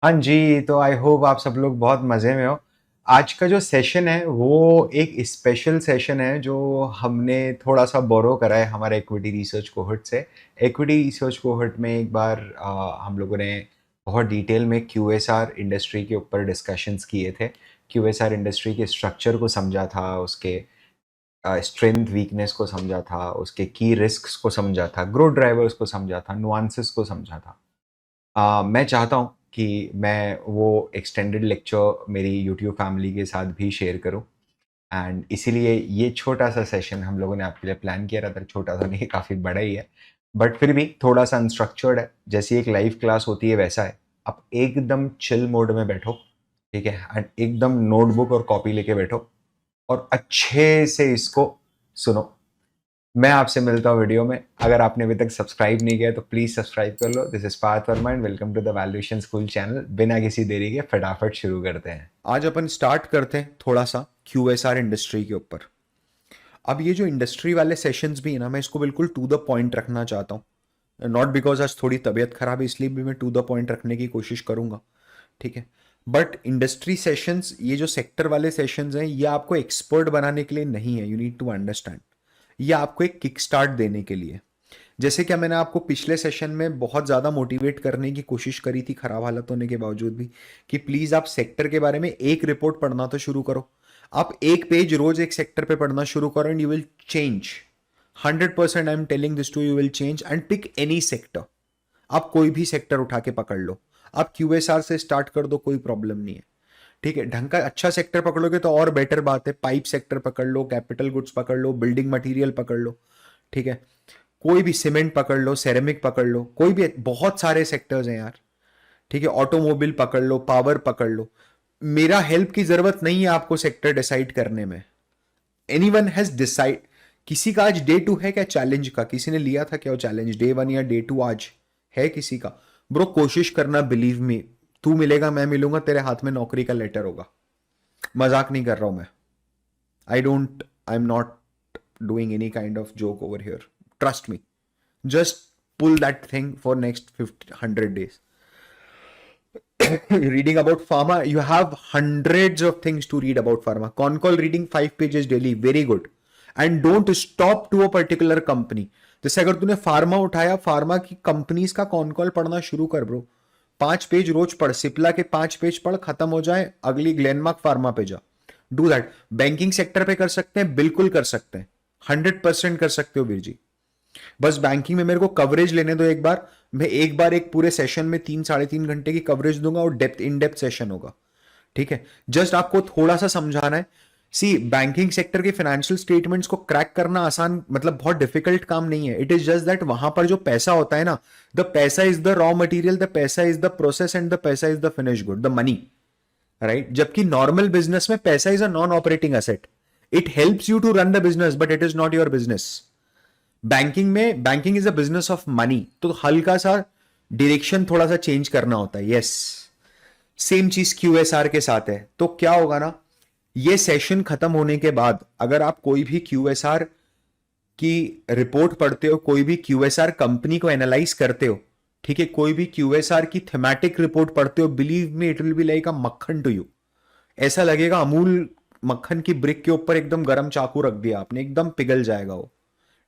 हाँ जी, तो I hope आप सब लोग बहुत मज़े में हो। आज का जो सेशन है वो एक स्पेशल सेशन है जो हमने थोड़ा-सा बोरो करा है हमारे इक्विटी रिसर्च कोहोर्ट से। इक्विटी रिसर्च कोहोर्ट में एक बार हम लोगों ने बहुत डिटेल में क्यूएसआर इंडस्ट्री के ऊपर डिस्कशंस किए थे। क्यूएसआर इंडस्ट्री के स्ट्रक्चर को समझा था, उसके स्ट्रेंथ वीकनेस को समझा था, उसके की रिस्क्स को समझा था, ग्रोथ ड्राइवर्स को समझा था, नुआंसेस को समझा था। मैं चाहता हूँ कि मैं वो एक्सटेंडेड लेक्चर मेरी यूट्यूब फैमिली के साथ भी शेयर करूँ एंड इसीलिए ये छोटा-सा सेशन हम लोगों ने आपके लिए प्लान किया रहता है। छोटा-सा नहीं, काफ़ी बड़ा ही है, बट फिर भी थोड़ा-सा अनस्ट्रक्चर्ड है। जैसी एक लाइव क्लास होती है वैसा है। आप एकदम चिल मोड में बैठो, ठीक है? एंड एकदम नोटबुक और कॉपी लेके बैठो और अच्छे से इसको सुनो। मैं आपसे मिलता हूँ वीडियो में। अगर आपने अभी तक सब्सक्राइब नहीं किया तो प्लीज़ सब्सक्राइब कर लो। This is Parth Verma and welcome to the Valuation School channel. बिना किसी देरी के फटाफट शुरू करते हैं। आज अपन स्टार्ट करते हैं थोड़ा सा क्यूएसआर इंडस्ट्री के ऊपर। अब ये जो इंडस्ट्री वाले सेशंस भी है ना, मैं इसको बिल्कुल टू द पॉइंट रखना चाहता हूँ। नॉट बिकॉज आज थोड़ी तबीयत खराब है इसलिए भी मैं टू द पॉइंट रखने की कोशिश करूंगा, ठीक है? बट इंडस्ट्री सेशंस, ये जो सेक्टर वाले सेशंस हैं, ये आपको एक्सपर्ट बनाने के लिए नहीं है। यू नीड टू अंडरस्टैंड, ये आपको एक किक स्टार्ट देने के लिए। जैसे कि मैंने आपको पिछले सेशन में बहुत ज़्यादा मोटिवेट करने की कोशिश करी थी, खराब हालत होने के बावजूद भी, कि प्लीज़ आप सेक्टर के बारे में एक रिपोर्ट पढ़ना तो शुरू करो। आप एक पेज रोज एक सेक्टर पे पढ़ना शुरू करो and you will change. 100% I am telling this to you, will change and pick any sector. आप कोई भी सेक्टर उठा के पकड़ लो, आप क्यूएसआर से स्टार्ट कर दो, कोई प्रॉब्लम नहीं है, ठीक है? ढंग का अच्छा सेक्टर पकड़ोगे तो और बेटर बात है। पाइप सेक्टर पकड़ लो, कैपिटल गुड्स पकड़ लो, बिल्डिंग मटेरियल पकड़ लो, ठीक है? कोई भी सीमेंट पकड़ लो, सेरेमिक पकड़ लो, कोई भी, बहुत सारे सेक्टर्स हैं यार, ठीक है? ऑटोमोबाइल पकड़ लो, पावर पकड़ लो। मेरा हेल्प की जरूरत नहीं है आपको सेक्टर डिसाइड करने में। Anyone has decide. किसी का आज डे टू है क्या चैलेंज का? किसी ने लिया था क्या वो चैलेंज, डे वन या डे टू आज है किसी का? ब्रो कोशिश करना, बिलीव मी, तू मिलेगा मैं मिलूंगा, तेरे हाथ में नौकरी का लेटर होगा। मजाक नहीं कर रहा हूं मैं। आई am not doing any kind of joke over here, trust me. Just pull that thing for next 50 100 days. Reading about pharma, you have hundreds of things to read about pharma. Concall reading 5 pages daily, very good. And don't stop to a particular company. जैसे अगर तूने pharma उठाया, pharma की companies का concall पढ़ना शुरू कर bro. 5 page रोज पढ़, सिप्ला के 5 पेज पढ़, खत्म हो जाए, अगली ग्लेनमार्क फार्मा पे जा। Do that. बैंकिंग सेक्टर पे कर सकते हैं, बिल्कुल कर सकते हैं, 100% कर सकते हो वीर जी। बस बैंकिंग में मेरे को कवरेज लेने दो एक बार। मैं एक बार एक पूरे सेशन में 3 साढ़े 3 घंटे की कवरेज दूंगा और डेप्थ इन डेप्थ सेशन होगा, ठीक है? जस्ट आपको थोड़ा सा समझाना है। सी, बैंकिंग सेक्टर के फाइनेंशियल स्टेटमेंट्स को क्रैक करना आसान, मतलब बहुत डिफिकल्ट काम नहीं है। इट इज जस्ट दैट वहां पर जो पैसा होता है ना, the paisa is the raw material, the paisa is the process and the paisa is the finish good, the money, right? जबकि नॉर्मल बिजनेस में paisa is a non operating asset. It helps you to run the business but it is not your business. Banking में, banking is a business of money, तो हल्का सा direction थोड़ा सा change करना होता है। यस, सेम चीज क्यूएसआर के साथ है। तो क्या होगा ना, ये सेशन खत्म होने के बाद अगर आप कोई भी क्यूएसआर की रिपोर्ट पढ़ते हो, कोई भी क्यूएसआर कंपनी को एनालाइज करते हो, ठीक है, कोई भी क्यूएसआर की थीमेटिक रिपोर्ट पढ़ते हो, believe me it will be like अ मक्खन टू यू। ऐसा लगेगा अमूल मक्खन की ब्रिक के ऊपर एकदम गरम चाकू रख दिया आपने, एकदम पिघल जाएगा वो,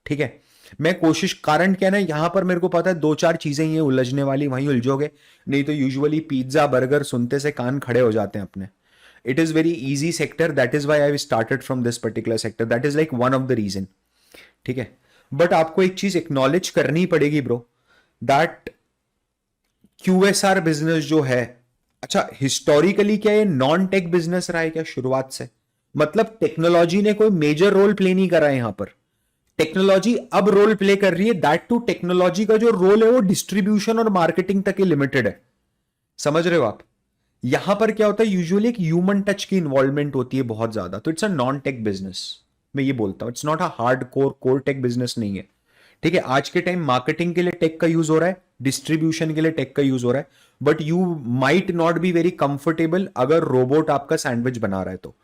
ठीक है? मैं कोशिश, कारण क्या ना, यहां पर मेरे को पता है 2 4 चीजें ये उलझने वाली, वहीं उलझोगे। नहीं तो यूजुअली पिज्जा बर्गर सुनते से कान खड़े हो जाते हैं अपने। It is very easy sector, that is why I started from this particular sector, that is like one of the reason, ठीक है? बट आपको एक चीज एक्नॉलेज करनी पड़ेगी ब्रो, दैट क्यूएसआर बिजनेस जो है, अच्छा हिस्टोरिकली क्या ये नॉन टेक बिजनेस रहा है क्या शुरुआत से? मतलब टेक्नोलॉजी ने कोई मेजर रोल प्ले नहीं करा है यहां पर। टेक्नोलॉजी अब रोल प्ले कर रही है, दैट टू टेक्नोलॉजी का जो रोल है वो डिस्ट्रीब्यूशन और मार्केटिंग तक ही लिमिटेड है। समझ रहे हो आप? यहां पर क्या होता है, यूजुअली एक ह्यूमन टच की इन्वॉल्वमेंट होती है बहुत ज्यादा, तो it's a non tech business. मैं ये बोलता हूं, it's not a hard core tech business नहीं है, ठीक है? आज के टाइम मार्केटिंग के लिए टेक का यूज हो रहा है, डिस्ट्रीब्यूशन के लिए टेक का यूज हो रहा है, but you might not be very comfortable अगर रोबोट आपका सैंडविच बना रहा है तो।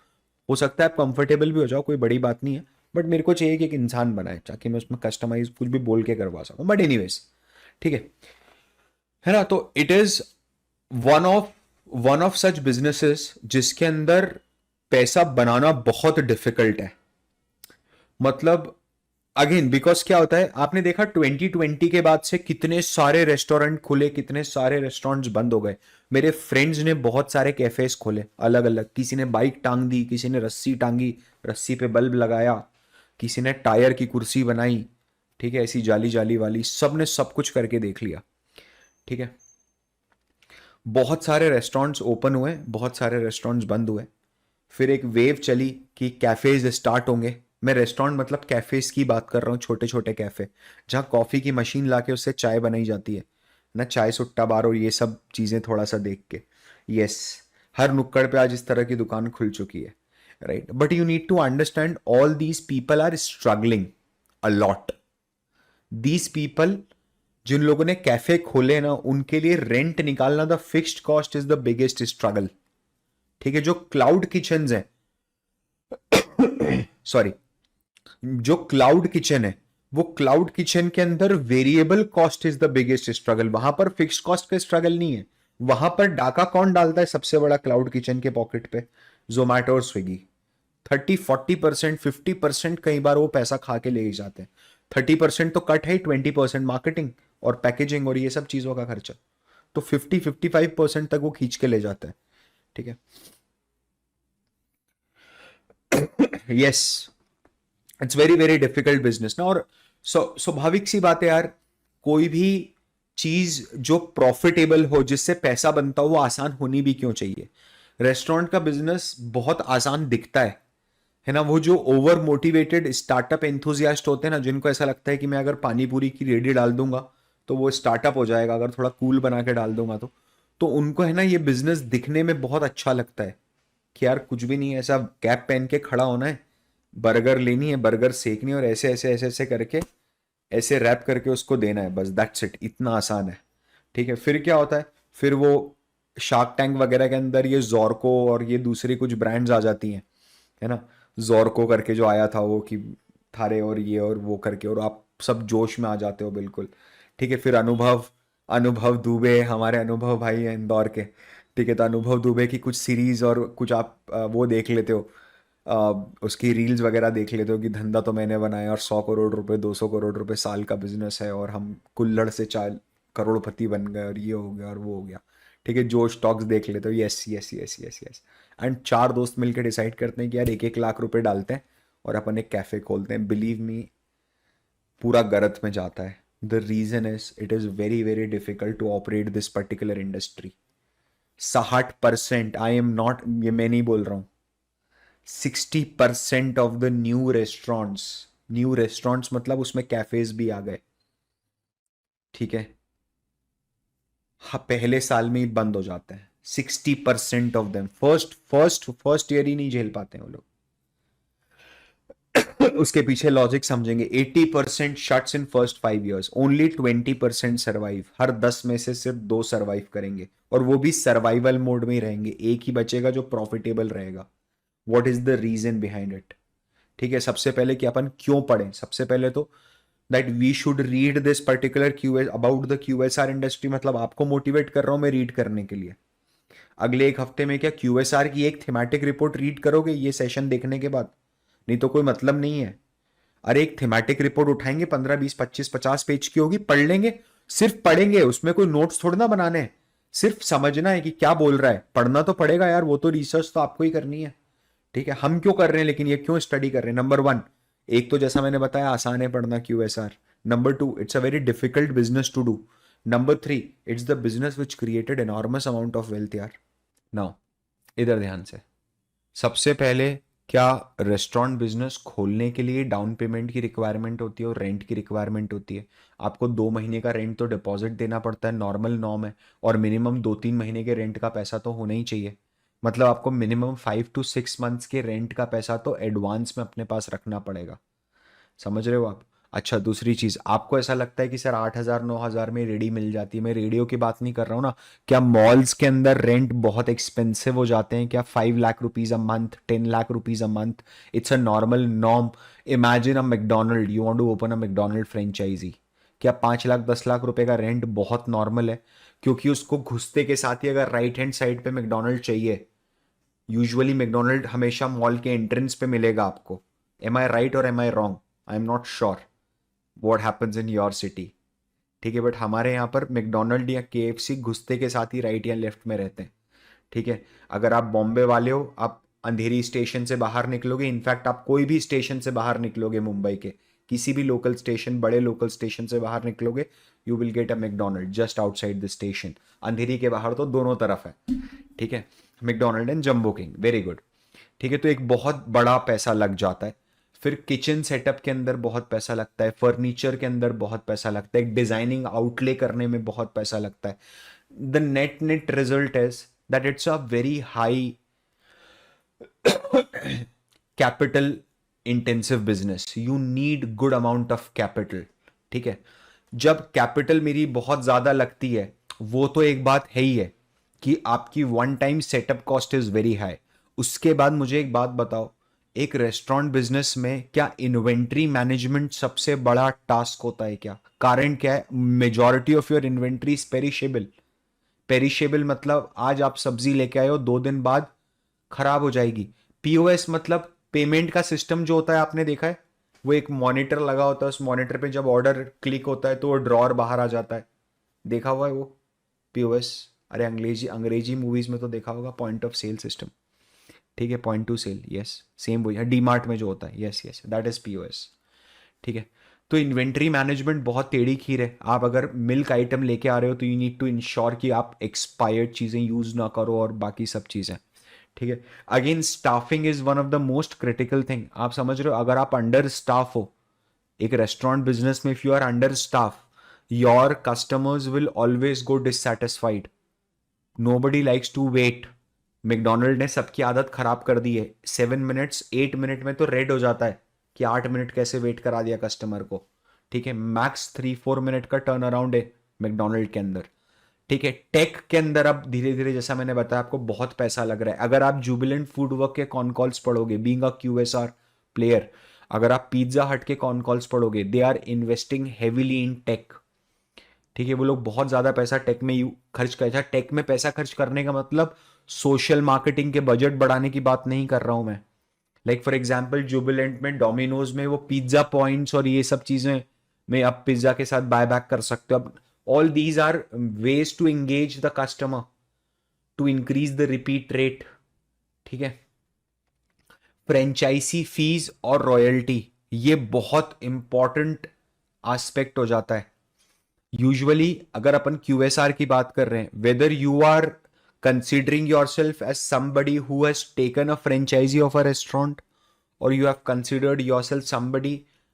हो सकता है आप कंफर्टेबल भी हो जाओ, कोई बड़ी बात नहीं है, बट मेरे को चाहिए कि एक इंसान बनाए ताकि मैं उसमें कस्टमाइज कुछ भी बोल के करवा सकूं। बट एनीवेज, ठीक है ना? तो it is one of one of such businesses जिसके अंदर पैसा बनाना बहुत डिफिकल्ट है। मतलब अगेन बिकॉज क्या होता है, आपने देखा 2020 के बाद से कितने सारे रेस्टोरेंट खुले, कितने सारे रेस्टोरेंट्स बंद हो गए। मेरे फ्रेंड्स ने बहुत सारे कैफेज खोले अलग अलग, किसी ने बाइक टांग दी, किसी ने रस्सी टांगी, रस्सी पे बल्ब लगाया, किसी ने टायर की कुर्सी बनाई, ठीक है, ऐसी जाली जाली वाली, सब ने सब कुछ करके देख लिया। ठीक है, बहुत सारे रेस्टोरेंट्स ओपन हुए, बहुत सारे रेस्टोरेंट्स बंद हुए। फिर एक वेव चली कि कैफेज स्टार्ट होंगे। मैं रेस्टोरेंट मतलब कैफेज की बात कर रहा हूँ, छोटे छोटे कैफे जहाँ कॉफी की मशीन लाके उससे चाय बनाई जाती है ना, चाय सुट्टा बार और ये सब चीजें थोड़ा सा देख के। यस, हर नुक्कड़ पे आज इस तरह की दुकान खुल चुकी है, right. But you need to understand all these people are struggling a lot. These people, जिन लोगों ने कैफे खोले ना, उनके लिए रेंट निकालना, the fixed cost is the biggest struggle. ठीक है, जो क्लाउड किचन है, सॉरी, जो क्लाउड किचन है, वो क्लाउड किचन के अंदर variable cost is the biggest struggle. वहां पर फिक्स कॉस्ट का स्ट्रगल नहीं है। वहां पर डाका कौन डालता है सबसे बड़ा क्लाउड किचन के पॉकेट पे? जोमैटो और स्विगी। 30-40%, 50% कई बार वो पैसा खा के ले जाते हैं। 30% तो कट है, 20% मार्केटिंग और पैकेजिंग और ये सब चीजों का खर्चा। तो 50-55% तक वो खींच के ले जाता है। ठीक है, yes, it's very very difficult business ना। और स्वाभाविक सी बात है यार, कोई भी चीज जो प्रॉफिटेबल हो, जिससे पैसा बनता हो, वो आसान होनी भी क्यों चाहिए। रेस्टोरेंट का बिजनेस बहुत आसान दिखता है ना। वो जो ओवर मोटिवेटेड स्टार्टअप एंथुजियास्ट होते हैं ना, जिनको ऐसा लगता है कि मैं अगर पानी पूरी की रेडी डाल दूंगा तो वो स्टार्टअप हो जाएगा, अगर थोड़ा कूल बना के डाल दूंगा तो उनको है ना ये बिजनेस दिखने में बहुत अच्छा लगता है कि यार कुछ भी नहीं है, ऐसा कैप पहन के खड़ा होना है, बर्गर लेनी है, बर्गर सेकनी है और ऐसे ऐसे ऐसे ऐसे करके ऐसे रैप करके उसको देना है, बस दैट्स इट, इतना आसान है। ठीक है, फिर क्या होता है, फिर वो शार्क टैंक वगैरह के अंदर ये जॉर्को और ये दूसरी कुछ ब्रांड्स आ जाती हैं, है ना। जॉर्को करके जो आया था वो कि थारे और ये और वो करके, और आप सब जोश में आ जाते हो बिल्कुल। ठीक है, फिर अनुभव, अनुभव दुबे, हमारे अनुभव भाई हैं इंदौर के। ठीक है, तो अनुभव दुबे की कुछ सीरीज और कुछ आप वो देख लेते हो, उसकी रील्स वगैरह देख लेते हो कि धंधा तो मैंने बनाया और 100 करोड़ रुपए, 200 करोड़ रुपए साल का बिजनेस है और हम कुल्लड़ से 4 करोड़पति बन गए और ये हो गया और वो हो गया। ठीक है, जोश टॉक्स देख लेते हो, yes yes yes yes yes. And चार दोस्त मिलकर डिसाइड करते हैं कि यार 1-1 लाख रुपए डालते हैं और अपन एक कैफे खोलते हैं। बिलीव मी, पूरा गलत में जाता है। The reason is it is very very difficult to operate this particular industry. 60%, I am not, ये मैं नहीं बोल रहा हूं, 60% ऑफ द न्यू रेस्टोरेंट्स मतलब उसमें कैफेज भी आ गए। ठीक है, हाँ, पहले साल में ही बंद हो जाते हैं। 60% ऑफ देम फर्स्ट ईयर ही नहीं झेल पाते हैं वो लोग। उसके पीछे लॉजिक समझेंगे। 80% shuts in first 5 years, only 20% survive. हर 10 में से सिर्फ 2 सर्वाइव करेंगे और वो भी सर्वाइवल मोड में ही रहेंगे। एक ही बचेगा जो प्रॉफिटेबल रहेगा। What is the reason behind it? ठीक है, सबसे पहले कि अपन क्यों पढ़ें, सबसे पहले तो that we should read this particular QS about the QSR industry. मतलब आपको मोटिवेट कर रहा हूं मैं रीड करने के लिए। अगले एक हफ्ते में क्या क्यूएसआर की एक थीमेटिक रिपोर्ट रीड करोगे ये सेशन देखने के बाद? नहीं तो कोई मतलब नहीं है। अरे एक थीमेटिक रिपोर्ट उठाएंगे, 15-20-25-50 पेज की होगी, पढ़ लेंगे। सिर्फ पढ़ेंगे, उसमें कोई नोट्स थोड़ा ना बनाने हैं, सिर्फ समझना है कि क्या बोल रहा है। पढ़ना तो पड़ेगा यार, वो तो रिसर्च तो आपको ही करनी है। ठीक है, हम क्यों कर रहे हैं लेकिन ये क्यों स्टडी कर रहे हैं? नंबर वन, एक तो जैसा मैंने बताया आसान है पढ़ना QSR. Number two, it's a very difficult business to do. Number three, it's the business which created enormous amount of wealth यार। नाउ इधर ध्यान से, सबसे पहले, क्या रेस्टोरेंट बिजनेस खोलने के लिए डाउन पेमेंट की रिक्वायरमेंट होती है और रेंट की रिक्वायरमेंट होती है। आपको 2 महीने का रेंट तो डिपॉजिट देना पड़ता है, नॉर्मल नॉर्म है। और मिनिमम 2-3 महीने के रेंट का पैसा तो होना ही चाहिए। मतलब आपको मिनिमम 5 to 6 months के रेंट का पैसा तो एडवांस में अपने पास रखना पड़ेगा। समझ रहे हो आप? अच्छा, दूसरी चीज, आपको ऐसा लगता है कि सर 8,000-9,000 में रेडी मिल जाती है। मैं रेडियो की बात नहीं कर रहा हूँ ना। क्या मॉल्स के अंदर रेंट बहुत एक्सपेंसिव हो जाते हैं क्या? 5 lakh rupees a month, 10 lakh rupees a month, it's a normal norm. Imagine a McDonald, you want to open a McDonald franchise. क्या 5 लाख 10 लाख रुपए का रेंट बहुत नॉर्मल है? क्योंकि उसको घुसते के साथ ही अगर राइट हैंड साइड पे मैकडोनल्ड चाहिए, यूजुअली मैकडोनल्ड हमेशा मॉल के एंट्रेंस पे मिलेगा आपको। एम आई राइट और am I wrong? I am not sure what happens in your city. ठीक है, बट हमारे यहाँ पर मैकडोनल्ड या केएफसी घुसते के साथ ही राइट या लेफ्ट में रहते हैं। ठीक है, अगर आप बॉम्बे वाले हो, आप अंधेरी स्टेशन से बाहर निकलोगे, इनफैक्ट आप कोई भी स्टेशन से बाहर निकलोगे मुंबई के, किसी भी लोकल स्टेशन, बड़े लोकल स्टेशन से बाहर निकलोगे, you will get a McDonald just outside the station. Andheri के बाहर तो दोनों तरफ है। ठीक है, McDonald and Jumbo King, very good. ठीक है, तो एक बहुत बड़ा पैसा लग जाता है। फिर किचन सेटअप के अंदर बहुत पैसा लगता है, फर्नीचर के अंदर बहुत पैसा लगता है, डिजाइनिंग आउटले करने में बहुत पैसा लगता है। The net result is that it's a very high capital intensive business. You need good amount of capital. ठीक है, जब कैपिटल मेरी बहुत ज्यादा लगती है, वो तो एक बात है ही है कि आपकी one time setup cost is very high. उसके बाद मुझे एक बात बताओ, एक रेस्टोरेंट बिजनेस में क्या इन्वेंट्री मैनेजमेंट सबसे बड़ा टास्क होता है क्या? कारण क्या है? Majority of your inventory is perishable. Perishable मतलब आज आप सब्जी लेके आए हो, 2 दिन बाद खराब हो जाएगी। पीओएस मतलब पेमेंट का सिस्टम जो होता है, आपने देखा है, वो एक मॉनिटर लगा होता है, उस मॉनिटर पे जब ऑर्डर क्लिक होता है तो वो ड्रॉर बाहर आ जाता है। देखा हुआ है वो पीओएस? अरे अंग्रेजी अंग्रेजी मूवीज में तो देखा होगा, पॉइंट ऑफ सेल सिस्टम। ठीक है, point to sale, yes, same वही है, डीमार्ट में जो होता है, yes yes, that is POS. ठीक है, तो इन्वेंट्री मैनेजमेंट बहुत टेढ़ी खीर है। आप अगर मिल्क आइटम लेके आ रहे हो तो यू नीड टू इंश्योर कि आप एक्सपायर्ड चीज़ें यूज़ ना करो और बाकी सब चीज़ें। ठीक है, again staffing is one of the most critical thing. आप समझ रहे हो, अगर आप अंडर स्टाफ हो एक रेस्टोरेंट बिजनेस में, if you are under staff, your customers will always go dissatisfied. Nobody likes to wait. McDonald ने सबकी आदत खराब कर दी है। 7 मिनट्स 8 मिनट में तो रेड हो जाता है कि 8 मिनट कैसे वेट करा दिया कस्टमर को। ठीक है, मैक्स 3-4 मिनट का टर्न अराउंड है मैकडोनल्ड के अंदर। ठीक है, टेक के अंदर अब धीरे धीरे, जैसा मैंने बताया आपको, बहुत पैसा लग रहा है। अगर आप जुबिलेंट फूड वर्क के कॉन कॉल्स पढ़ोगे, बीइंग अ क्यूएसआर प्लेयर, अगर आप पिज्जा हट के कॉन कॉल्स पढ़ोगे, they are investing heavily in tech. ठीक है, वो लोग बहुत ज्यादा पैसा टेक में खर्च करते हैं। टेक में पैसा खर्च करने का मतलब सोशल मार्केटिंग के बजट बढ़ाने की बात नहीं कर रहा हूं मैं। लाइक फॉर एग्जाम्पल, जुबिलेंट में, डोमिनोज में वो पिज्जा पॉइंट्स और ये सब चीजें में आप पिज्जा के साथ बाय बैक कर सकते हो। अब all these are ways to engage the customer, to increase the repeat rate. ठीक है, फ्रेंचाइजी फीस और रॉयल्टी, ये बहुत इंपॉर्टेंट एस्पेक्ट हो जाता है। यूजुअली अगर अपन क्यूएसआर की बात कर रहे हैं, whether you are considering yourself as somebody who has taken a franchisee of a restaurant, or you have considered yourself somebody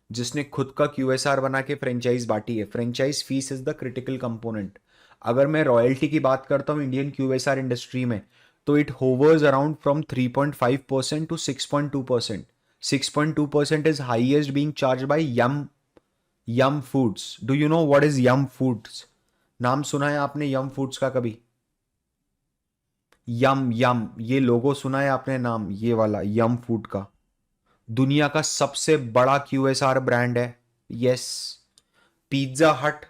जिसने खुद का क्यूएसआर बना के फ्रेंचाइज बांटी है, franchise fees is the critical component. अगर मैं रॉयल्टी की बात करता हूं इंडियन क्यूएसआर इंडस्ट्री में, तो it hovers around from 3.5% to 6.2%। 6.2% is highest being charged by Yum, Yum Foods. Do you know what is Yum Foods? नाम सुना है आपने यम फूड्स का कभी? यम यम, ये लोगो सुना है आपने नाम, ये वाला यम फूड का? दुनिया का सबसे बड़ा क्यूएसआर ब्रांड है। यस, पिज्जा हट,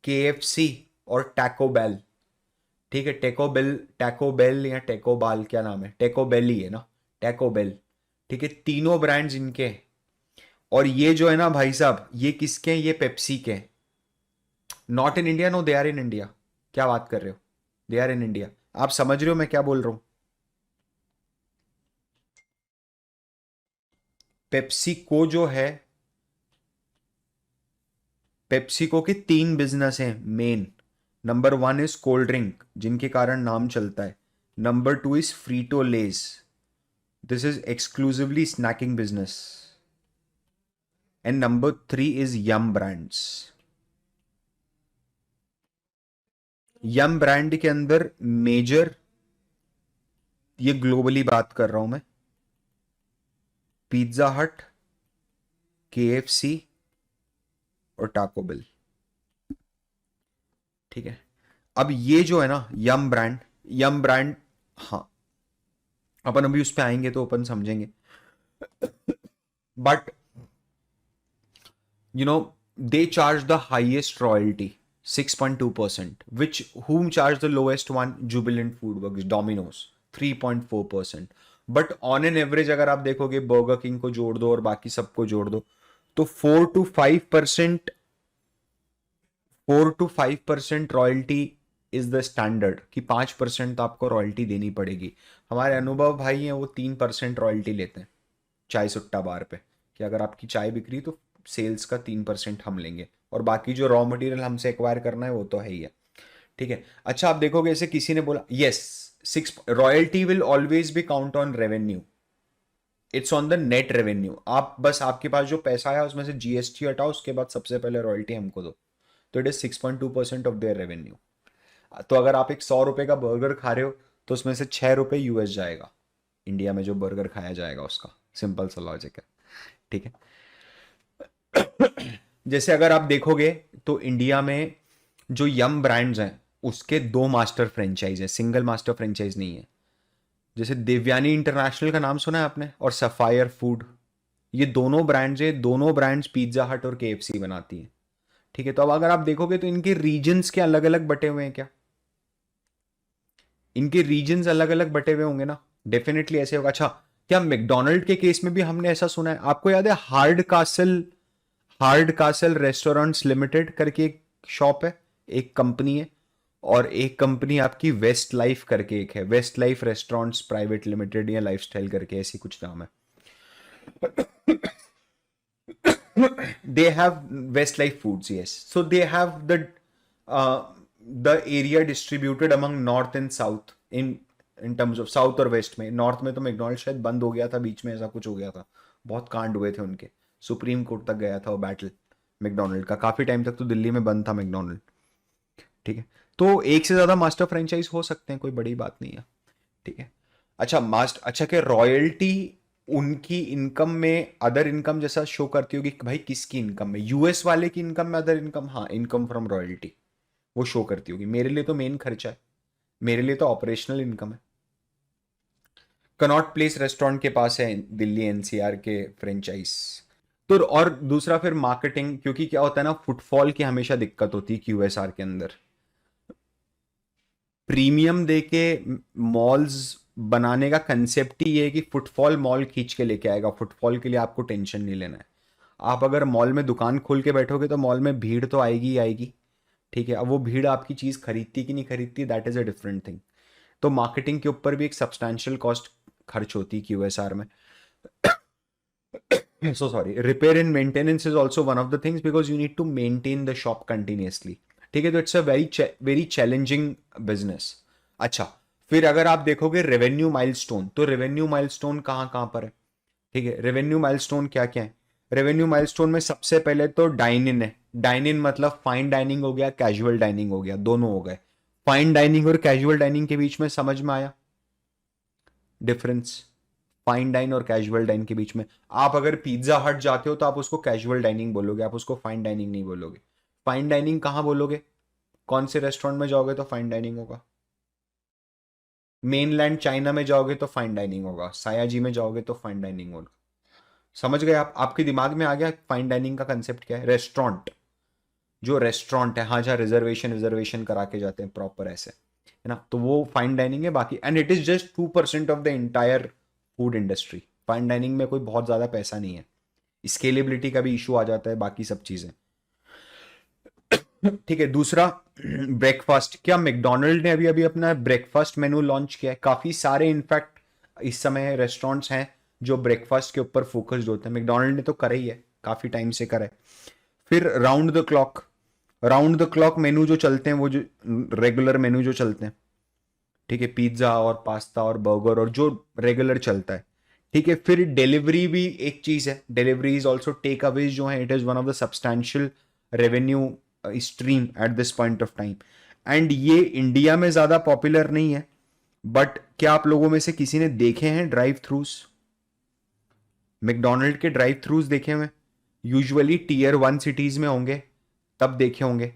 केएफसी और टैको बेल। ठीक है, टैको बेल, टैको बेल या टैको बाल, क्या नाम है, टैको बेल ही है ना, टैको बेल। ठीक है, तीनों ब्रांड्स इनके हैं। और ये जो है ना भाई साहब, ये किसके हैं? ये पेप्सी के हैं। Not in India, no, they are in India. क्या बात कर रहे हो, दे आर इन इंडिया। आप समझ रहे हो मैं क्या बोल रहा हूं? पेप्सिको जो है, पेप्सिको के 3 बिजनेस हैं main. Number 1 is cold drink, जिनके कारण नाम चलता है। Number 2 is Frito Lay, this is exclusively snacking business. And number 3 is Yum Brands. Yum brand के अंदर मेजर, ये ग्लोबली बात कर रहा हूं मैं, पिज्जा हट, केएफसी और टाको बेल। ठीक है, अब ये जो है ना यम ब्रांड, यम ब्रांड, हाँ, अपन अभी उस पर आएंगे तो अपन समझेंगे। But you no, they charge the highest royalty. 6.2%. Which whom charge the lowest one? Jubilant Foodworks, Domino's, 3.4%. But on an average अगर आप देखोगे बर्गर किंग को जोड़ दो और बाकी सबको जोड़ दो तो 4 to 5% royalty is the standard, कि 5% तो आपको रॉयल्टी देनी पड़ेगी। हमारे अनुभव भाई हैं वो 3% रॉयल्टी लेते हैं चाय सुट्टा बार पे, कि अगर आपकी चाय बिक रही तो सेल्स का 3% हम लेंगे, और बाकी जो रॉ मटेरियल हमसे एक्वायर करना है वो तो है ही है। ठीक है। अच्छा आप देखोगे ऐसे किसी ने बोला yes 6 royalty will always be count on revenue, it's on the net revenue. आप बस आपके पास जो पैसा आया उसमें से जीएसटी हटाओ, उसके बाद सबसे पहले रॉयल्टी हमको दो, तो it is 6.2% of their revenue. तो अगर आप एक 100 रुपए का बर्गर खा रहे हो तो उसमें से 6 रुपए यूएस जाएगा, इंडिया में जो बर्गर खाया जाएगा उसका, सिंपल सा लॉजिक है। ठीक है। जैसे अगर आप देखोगे तो इंडिया में जो यम ब्रांड्स हैं उसके 2 मास्टर फ्रेंचाइज है, सिंगल मास्टर फ्रेंचाइज नहीं है। जैसे देवयानी इंटरनेशनल का नाम सुना है आपने, और सफायर फूड, ये दोनों ब्रांड्स है, दोनों ब्रांड्स पिज्जा हट और केएफसी बनाती है। ठीक है। तो अब अगर आप देखोगे तो इनके रीजन्स के अलग अलग बटे हुए हैं क्या? इनके रीजन्स अलग अलग बटे हुए होंगे ना, डेफिनेटली ऐसे होगा। अच्छा क्या मैकडोनल्ड के केस में भी हमने ऐसा सुना है? आपको याद है हार्ड कासल रेस्टोरेंट्स लिमिटेड करके एक शॉप है, एक कंपनी है, और एक कंपनी आपकी वेस्ट लाइफ करके एक है, Westlife restaurants private limited या लाइफस्टाइल करके ऐसी कुछ नाम है। They have Westlife Foods, yes. So they have the area distributed among north and south in terms of south और वेस्ट में। नॉर्थ में तो मैकडोनल्ड शायद बंद हो गया था, बीच में ऐसा कुछ हो गया था, बहुत कांड हुए थे उनके, सुप्रीम कोर्ट तक गया था वो बैटल मैकडोनल्ड का, काफी टाइम तक तो दिल्ली में बंद था मैकडोनल्ड। ठीक है। तो एक से ज्यादा मास्टर फ्रेंचाइज हो सकते हैं, कोई बड़ी बात नहीं है। ठीक है। अच्छा क्या रॉयल्टी उनकी इनकम में अदर इनकम जैसा शो करती होगी कि भाई किसकी इनकम में, यूएस वाले की इनकम में अदर इनकम, हाँ इनकम फ्रॉम रॉयल्टी वो शो करती होगी। मेरे लिए तो मेन खर्चा है, मेरे लिए तो ऑपरेशनल इनकम है। कनॉट प्लेस रेस्टोरेंट के पास है दिल्ली एनसीआर के फ्रेंचाइज। तो और दूसरा फिर मार्केटिंग, क्योंकि क्या होता है ना, फुटफॉल की हमेशा दिक्कत होती है क्यूएसआर के अंदर। प्रीमियम देके मॉल्स बनाने का कंसेप्ट ही ये है कि फुटफॉल मॉल खींच के लेके आएगा, फुटफॉल के लिए आपको टेंशन नहीं लेना है। आप अगर मॉल में दुकान खोल के बैठोगे तो मॉल में भीड़ तो आएगी ही आएगी। ठीक है। अब वो भीड़ आपकी चीज खरीदती कि नहीं खरीदती, that is a different thing. तो मार्केटिंग के ऊपर भी एक सब्सटैंशियल कॉस्ट खर्च होती है क्यूएसआर में। So sorry, repair and maintenance is also one of the things because you need to maintain the shop continuously. ठीक है। तो it's a very challenging business. अच्छा फिर अगर आप देखोगे रेवेन्यू माइलस्टोन, तो रेवेन्यू माइलस्टोन कहाँ कहाँ पर है? ठीक है। रेवेन्यू माइलस्टोन क्या क्या है? रेवेन्यू माइलस्टोन में सबसे पहले तो डाइन इन है। डाइन इन मतलब फाइन डाइनिंग हो गया, कैजुअल डाइनिंग हो गया, दोनों हो गए। फाइन डाइनिंग और कैजुअल डाइनिंग के बीच में समझ में आया डिफरेंस? फाइन डाइन और कैजुअल डाइन के बीच में, आप अगर पिज्जा हट जाते हो तो आप उसको कैजुअल डाइनिंग बोलोगे, आप उसको फाइन डाइनिंग नहीं बोलोगे। फाइन डाइनिंग कहाँ बोलोगे? कौन से रेस्टोरेंट में जाओगे तो फाइन डाइनिंग होगा? मेनलैंड चाइना में जाओगे तो फाइन डाइनिंग होगा, सायाजी में जाओगे तो फाइन डाइनिंग होगा। समझ गए आप? आपके दिमाग में आ गया फाइन डाइनिंग का कंसेप्ट क्या है? रेस्टोरेंट, जो रेस्टोरेंट है, हाँ जहाँ रिजर्वेशन रिजर्वेशन करा के जाते हैं प्रॉपर ऐसे, है ना, तो वो फाइन डाइनिंग है। बाकी and it is just 2% of the entire food industry. Fine dining में कोई बहुत ज्यादा पैसा नहीं है, स्केलेबिलिटी का भी इशू आ जाता है, बाकी सब चीजें। ठीक है। दूसरा ब्रेकफास्ट, क्या मैकडोनल्ड ने अभी अभी अपना ब्रेकफास्ट मेनू लॉन्च किया है? काफी सारे इनफैक्ट इस समय रेस्टोरेंट्स हैं जो ब्रेकफास्ट के ऊपर फोकस्ड होते हैं। मैकडोनल्ड ने तो करा ही है, काफी टाइम से करा है। फिर राउंड द क्लॉक मेनू जो चलते हैं, वो जो रेगुलर मेनू जो चलते हैं, ठीक है, पिज्जा और पास्ता और बर्गर और जो रेगुलर चलता है। ठीक है। फिर डिलीवरी भी एक चीज है, delivery is also takeaways जो है, it is one of the substantial revenue stream at this point of time. And ये इंडिया में ज्यादा पॉपुलर नहीं है, बट क्या आप लोगों में से किसी ने देखे हैं ड्राइव थ्रूज? मैकडोनल्ड के ड्राइव थ्रूज देखे हुए? यूजुअली टीयर 1 सिटीज में होंगे, तब देखे होंगे।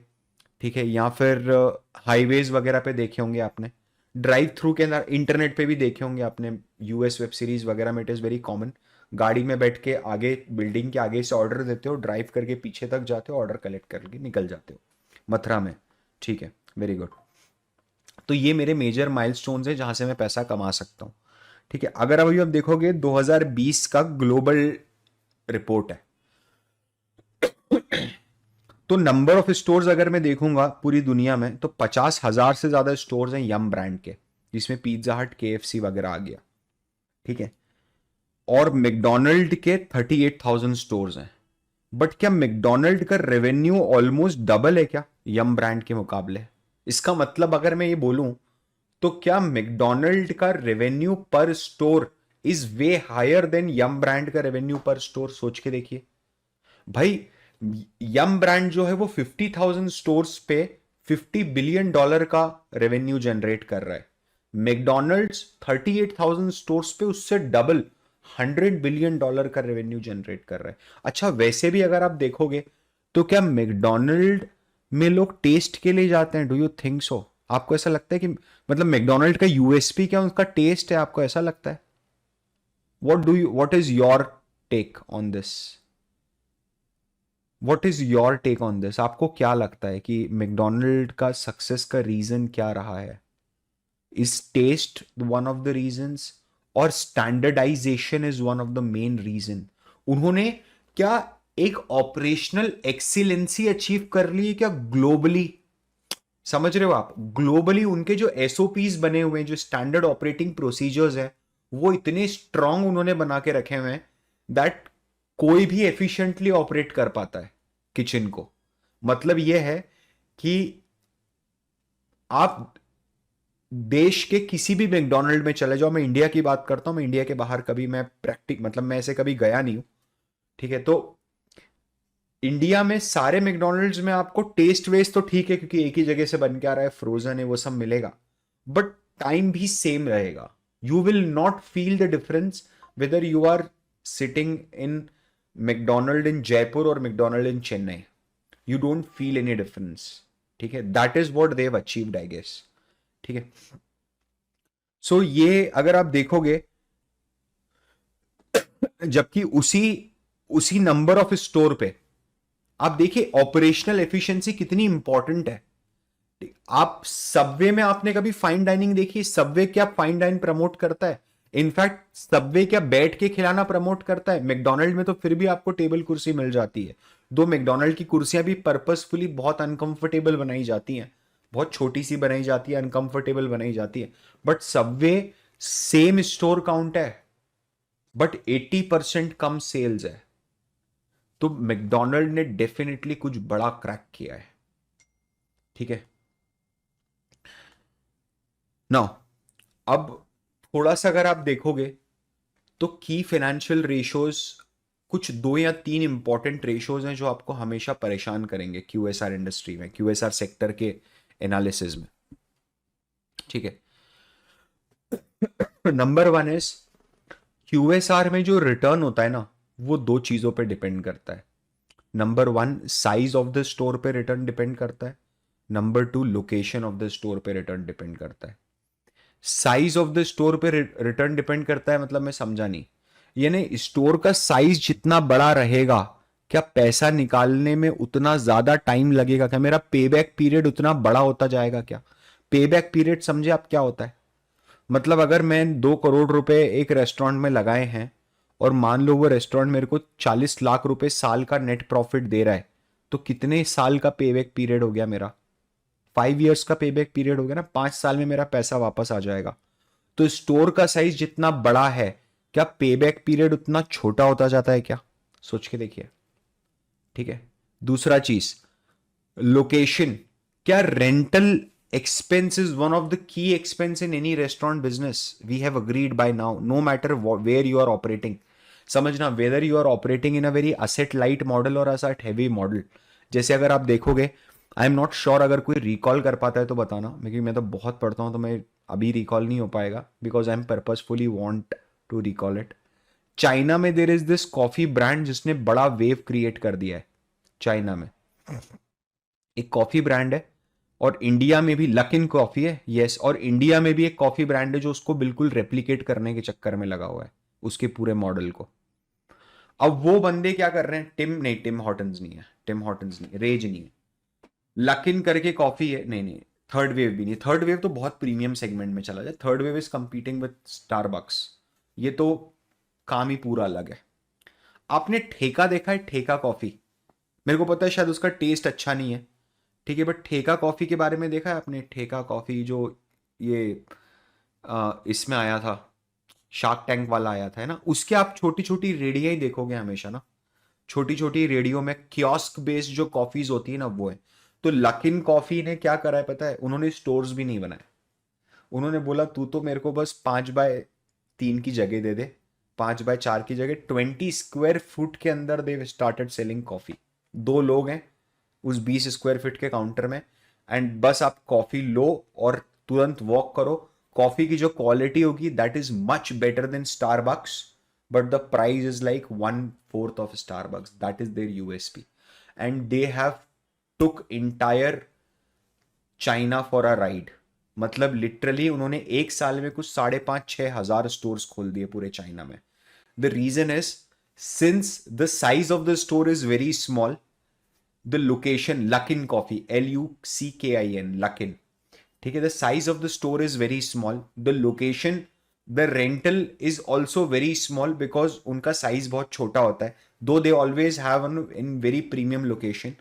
ठीक है। या फिर हाईवेज वगैरह पे देखे होंगे आपने ड्राइव थ्रू के अंदर, इंटरनेट पे भी देखे होंगे आपने, यूएस वेब सीरीज वगैरह में इट इज़ वेरी कॉमन। गाड़ी में बैठ के आगे बिल्डिंग के आगे से ऑर्डर देते हो, ड्राइव करके पीछे तक जाते हो, ऑर्डर कलेक्ट करके निकल जाते हो। मथुरा में। ठीक है, वेरी गुड। तो ये मेरे मेजर माइलस्टोन्स हैं जहां से मैं पैसा कमा सकता हूँ। ठीक है, अगर अभी आप देखोगे 2020 का ग्लोबल रिपोर्ट है, तो नंबर ऑफ स्टोर्स अगर मैं देखूंगा पूरी दुनिया में तो 50,000 से ज्यादा स्टोर्स हैं यम ब्रांड के, जिसमें पिज्जा हट, केएफसी वगैरह आ गया। ठीक है, और मैकडोनल्ड के 38,000 स्टोर्स हैं। बट क्या मैकडोनल्ड का रेवेन्यू ऑलमोस्ट डबल है क्या यम ब्रांड के मुकाबले? इसका मतलब अगर मैं ये बोलूं तो क्या मैकडोनल्ड का revenue per store is way higher than Yum brand का रेवेन्यू पर स्टोर? सोच के देखिए भाई, यम ब्रांड जो है वो 50,000 स्टोर्स पे $50 बिलियन का रेवेन्यू जनरेट कर रहा है। मैकडोनल्ड्स 38,000 स्टोर्स पे उससे डबल $100 बिलियन का रेवेन्यू जनरेट कर रहा है। अच्छा, वैसे भी अगर आप देखोगे तो क्या मैकडोनल्ड में लोग टेस्ट के लिए जाते हैं? डू यू थिंक सो? आपको ऐसा लगता है कि मतलब मैकडोनल्ड का यूएसपी क्या उनका टेस्ट है? आपको ऐसा लगता है? What is your take on this? What is your take on this? आपको क्या लगता है कि मैकडोनल्ड का सक्सेस का रीजन क्या रहा है? Is taste one of the reasons, और standardisation is one of the main reason? उन्होंने क्या एक ऑपरेशनल एक्सीलेंसी अचीव कर ली है क्या ग्लोबली? समझ रहे हो आप? ग्लोबली उनके जो एसओपीज बने हुए हैं, जो स्टैंडर्ड ऑपरेटिंग प्रोसीजर्स है, वो इतने स्ट्रांग उन्होंने बना के रखे हुए हैं दैट कोई भी एफिशिएंटली ऑपरेट कर पाता है किचन को। मतलब यह है कि आप देश के किसी भी मैकडोनल्ड में चले जाओ, मैं इंडिया की बात करता हूं, मैं इंडिया के बाहर कभी मैं मतलब मैं ऐसे कभी गया नहीं हूं। ठीक है, तो इंडिया में सारे मैकडोनल्ड्स में आपको टेस्ट वेस्ट तो ठीक है क्योंकि एक ही जगह से बन के आ रहा है, फ्रोजन है, वो सब मिलेगा, बट टाइम भी सेम रहेगा। You will not feel the difference whether you are sitting in McDonald in Jaipur और McDonald in Chennai. You don't feel any difference. ठीक है, that is what they've achieved I guess. ठीक है, सो ये अगर आप देखोगे, जबकि उसी उसी नंबर ऑफ स्टोर पे आप देखिए ऑपरेशनल एफिशिएंसी कितनी इंपॉर्टेंट है। आप सबवे में आपने कभी फाइन डाइनिंग देखी? सबवे क्या फाइन डाइन प्रमोट करता है? इनफैक्ट सबवे क्या बैठ के खिलाना प्रमोट करता है? मैकडोनल्ड में तो फिर भी आपको टेबल कुर्सी मिल जाती है। दो मैकडोनल्ड की कुर्सियां भी पर्पसफुली बहुत अनकंफर्टेबल बनाई जाती हैं, बहुत छोटी सी बनाई जाती है, अनकंफर्टेबल बनाई जाती है। But Subway same store count है बट 80% कम सेल्स है। तो मैकडोनल्ड ने डेफिनेटली कुछ बड़ा क्रैक किया है। ठीक है ना? अब थोड़ा सा अगर आप देखोगे तो की फाइनेंशियल रेशियोज, कुछ दो या तीन इंपॉर्टेंट रेशियोज हैं जो आपको हमेशा परेशान करेंगे क्यूएसआर इंडस्ट्री में, क्यूएसआर सेक्टर के एनालिसिस में। ठीक है, नंबर वन इज क्यूएसआर में जो रिटर्न होता है ना, वो दो चीजों पे डिपेंड करता है। Number one, size of the store पे रिटर्न डिपेंड करता है। Number two, location of the store पे रिटर्न डिपेंड करता है। साइज ऑफ द स्टोर पे रिटर्न डिपेंड करता है मतलब मैं समझा नहीं। यानी स्टोर का साइज जितना बड़ा रहेगा, क्या पैसा निकालने में उतना ज्यादा टाइम लगेगा? क्या मेरा पे बैक पीरियड उतना बड़ा होता जाएगा? क्या पे बैक पीरियड समझे आप क्या होता है? मतलब अगर मैं 2 करोड़ रुपए एक रेस्टोरेंट में लगाए हैं और मान लो वो रेस्टोरेंट मेरे को 40 लाख रुपए साल का नेट प्रॉफिट दे रहा है, तो कितने साल का पे बैक पीरियड हो गया मेरा? 5 इयर्स का पे बैक पीरियड हो गया ना। 5 साल में मेरा पैसा वापस आ जाएगा। तो स्टोर का साइज जितना बड़ा है, क्या पे बैक पीरियड उतना छोटा होता जाता है क्या? सोच के देखिए। ठीक है, दूसरा चीज, लोकेशन। क्या rental expense is one of the key expense in any restaurant business? We have agreed by now, no matter where you are operating. समझना, whether you are operating in a very asset light model or asset heavy model। जैसे अगर आप देखोगे, आई am not sure, अगर कोई recall कर पाता है तो बताना, क्योंकि मैं तो बहुत पढ़ता हूँ तो मैं अभी रिकॉल नहीं हो पाएगा, because I am purposefully want to recall it. China में there is this coffee brand जिसने बड़ा वेव क्रिएट कर दिया है। चाइना में एक कॉफी ब्रांड है, और इंडिया में भी लकिन कॉफी है, यस, और इंडिया में भी एक कॉफी ब्रांड है जो उसको बिल्कुल रेप्लिकेट करने के चक्कर में लगा हुआ है, उसके पूरे मॉडल को। अब वो बंदे क्या कर रहे हैं? टिम हॉटन्स नहीं है, रेज नहीं है। लकिन करके कॉफी है, नहीं नहीं, थर्ड वेव भी नहीं, थर्ड वेव तो बहुत प्रीमियम सेगमेंट में चला जाए, third wave is competing with Starbucks, ये तो काम ही पूरा अलग है। आपने ठेका देखा है, ठेका कॉफी? मेरे को पता है शायद उसका टेस्ट अच्छा नहीं है, ठीक है, बट ठेका कॉफी के बारे में देखा है आपने? ठेका कॉफी जो ये इसमें आया था, शार्क टैंक वाला आया था, है ना, उसके आप छोटी छोटी रेडियां ही देखोगे हमेशा ना, छोटी छोटी रेडियो में कियोस्क बेस्ड जो कॉफीज होती है ना वो है। तो लकिन कॉफी ने क्या करा है पता है? उन्होंने स्टोर्स भी नहीं बनाए, उन्होंने बोला तू तो मेरे को बस 5x3 की जगह दे दे, 5x4 की जगह 20 स्क्वायर फुट के अंदर दे स्टार्टेड सेलिंग कॉफी। दो लोग हैं उस 20 स्क्वायर फीट के काउंटर में, एंड बस आप कॉफी लो और तुरंत वॉक करो। कॉफी की जो क्वालिटी होगी that is much better than Starbucks, but the price is like 1/4 of Starbucks, that is their USP. And they have took entire China for a ride, मतलब literally उन्होंने एक साल में कुछ 5,500-6,000 स्टोर्स खोल दिए पूरे चाइना में। The reason is, since the size of the store is very small, the location, Luckin coffee, LUCKIN, Luckin, ठीक है, the size of the store is very small, the location, the rental is also very small because उनका size बहुत छोटा होता है, though they always have in very premium location.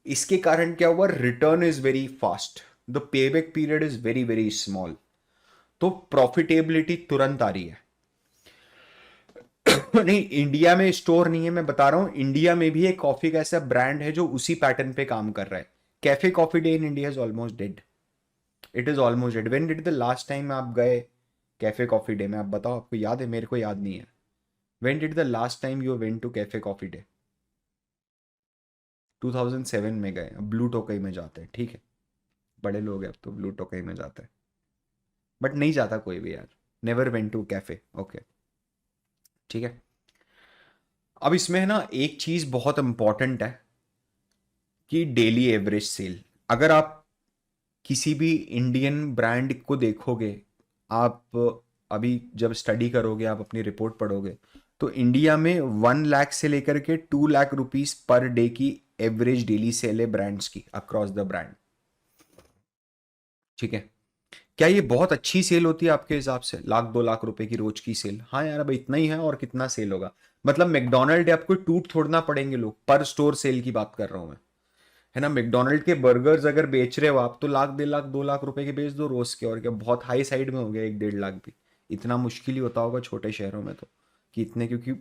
इसके कारण क्या हुआ, return is very fast, the payback period is very very small, तो प्रॉफिटेबिलिटी तुरंत आ रही है। नहीं, इंडिया में स्टोर नहीं है, मैं बता रहा हूं, इंडिया में भी एक कॉफी का ऐसा ब्रांड है जो उसी पैटर्न पे काम कर रहा है। Cafe coffee day in India is almost dead, it is almost dead. When did the last time आप गए कैफे कॉफी डे में? आप बताओ, आपको याद है? मेरे को याद नहीं है। When did the last time you went to Cafe coffee Day? 2007 में गए, अब ब्लू टोकई में जाते हैं, ठीक है, बड़े लोग हैं अब तो, ब्लू टोकई में जाते हैं, बट नहीं जाता कोई भी यार, never went to cafe, okay, ठीक है। अब इसमें है ना एक चीज बहुत इंपॉर्टेंट है कि डेली एवरेज सेल, अगर आप किसी भी इंडियन ब्रांड को देखोगे, आप अभी जब स्टडी करोगे, आप अपनी रिपोर्ट पढ़ोगे, तो इंडिया में 1 लाख से लेकर के 2 लाख रुपीज पर डे की एवरेज डेली सेल है ब्रांड्स की अक्रॉस द ब्रांड, ठीक है। क्या ये बहुत अच्छी सेल होती है आपके हिसाब से, 1-2 लाख रुपए की रोज की सेल? हाँ यार, अब इतना ही है और कितना सेल होगा, मतलब मैकडोनल्ड आपको टूट थोड़ना पड़ेंगे लोग, पर स्टोर सेल की बात कर रहा हूं मैं, है ना। मैकडोनल्ड के बर्गर्स अगर बेच रहे हो आप, तो 1-1.5 लाख 2 लाख रुपए के बेच दो रोज के, और क्या, बहुत हाई साइड में हो गया 1-1.5 लाख भी, इतना मुश्किल ही होता होगा छोटे शहरों में तो, कि इतने, क्योंकि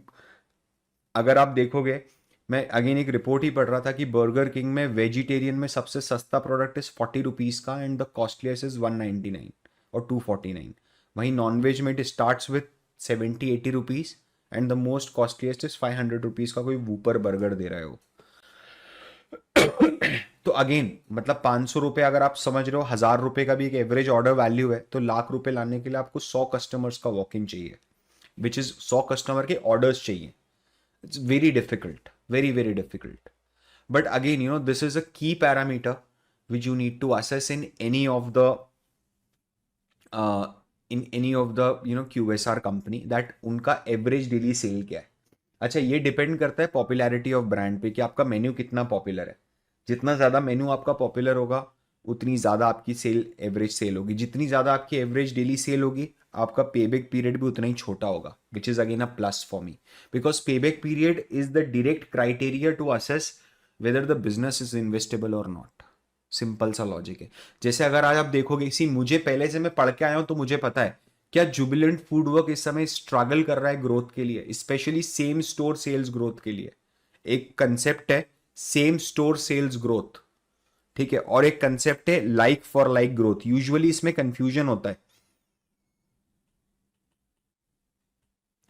अगर आप देखोगे, मैं अगेन एक रिपोर्ट ही पढ़ रहा था कि बर्गर किंग में वेजिटेरियन में सबसे सस्ता प्रोडक्ट इज 40 रुपीज का, एंड द कॉस्टलीस्ट इज 199 और 249। वहीं नॉन वेज में it starts with 70-80 rupees, and the most costliest is 500 rupees का कोई वूपर बर्गर दे रहे हो। तो अगेन मतलब 500 रुपए अगर आप समझ रहे हो, 1,000 रुपए का भी एक एवरेज ऑर्डर वैल्यू है, तो लाख रुपए लाने के लिए आपको 100 कस्टमर्स का वॉक इन चाहिए, विच इज 100 कस्टमर के ऑर्डर्स चाहिए। It's very difficult, very, very difficult. But again, this is a key parameter which you need to assess in any of the uh, QSR company, that उनका average daily cell क्या है। अच्छा, ये depend करता है popularity of brand पे, कि आपका मेन्यू कितना पॉपुलर है। जितना ज़्यादा मेन्यू आपका पॉपुलर होगा, उतनी ज़्यादा आपकी सेल, एवरेज सेल होगी। जितनी ज़्यादा आपकी एवरेज डेली सेल होगी, आपका पेबैक पीरियड भी उतना ही छोटा होगा, which is again a plus for me, because payback period is the direct criteria to assess whether the business is investable और नॉट। सिंपल सा लॉजिक है। जैसे अगर आज आप देखोगे, इसी मुझे पहले से मैं पढ़ के आया हूं, तो मुझे पता है क्या जुबिलेंट फूडवर्क इस समय स्ट्रगल कर रहा है ग्रोथ के लिए, specially same store sales growth के लिए। एक कंसेप्ट है सेम स्टोर सेल्स ग्रोथ, ठीक है, और एक कंसेप्ट है like for like growth. Usually इसमें कंफ्यूजन होता है,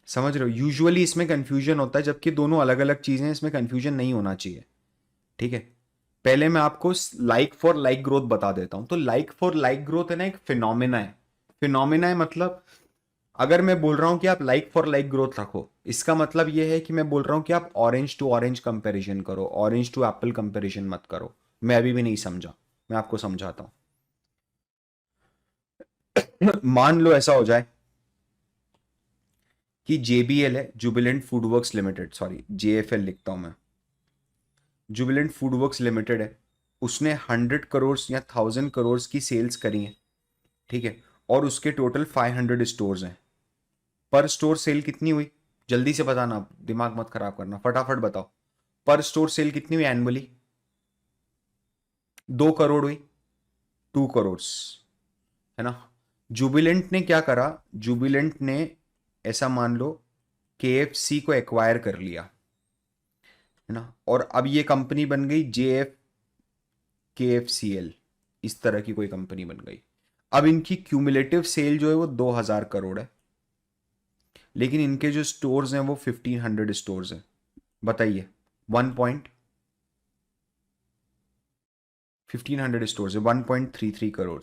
समझ रहे हो, यूजुअली इसमें कंफ्यूजन होता है, जबकि दोनों अलग अलग चीजें, इसमें कंफ्यूजन नहीं होना चाहिए, ठीक है। पहले मैं आपको लाइक फॉर लाइक ग्रोथ बता देता हूं। तो लाइक फॉर लाइक ग्रोथ है ना, एक फिनोमिना है। फिनोमिना है मतलब, अगर मैं बोल रहा हूं कि आप लाइक फॉर लाइक ग्रोथ रखो, इसका मतलब यह है कि मैं बोल रहा हूं कि आप ऑरेंज टू ऑरेंज कंपैरिजन करो, ऑरेंज टू एप्पल कंपैरिजन मत करो। मैं अभी भी नहीं समझा, मैं आपको समझाता हूं। मान लो ऐसा हो जाए कि JBL है, Jubilant FoodWorks limited, sorry JFL लिखता हूं मैं, जुबिलेंट फूडवर्क्स लिमिटेड है, उसने 100 करोड़ या 1000 करोड़ की सेल्स करी है, ठीक है, और उसके टोटल 500 स्टोर्स हैं। पर स्टोर सेल कितनी हुई? जल्दी से बताना, दिमाग मत खराब करना, फटाफट बताओ। पर स्टोर सेल कितनी हुई एनुअली? 2 करोड़ हुई, 2 करोड़, है ना। जुबिलेंट ने क्या करा? जुबिलेंट ने, ऐसा मान लो, KFC को एक्वायर कर लिया, है ना, और अब ये कंपनी बन गई JFKFCL, इस तरह की कोई कंपनी बन गई। अब इनकी क्यूमुलेटिव सेल जो है वो 2000 करोड़ है, लेकिन इनके जो स्टोर्स हैं वो 1500 स्टोर्स हैं। बताइए, 1500 स्टोर्स है, 1.33 करोड़।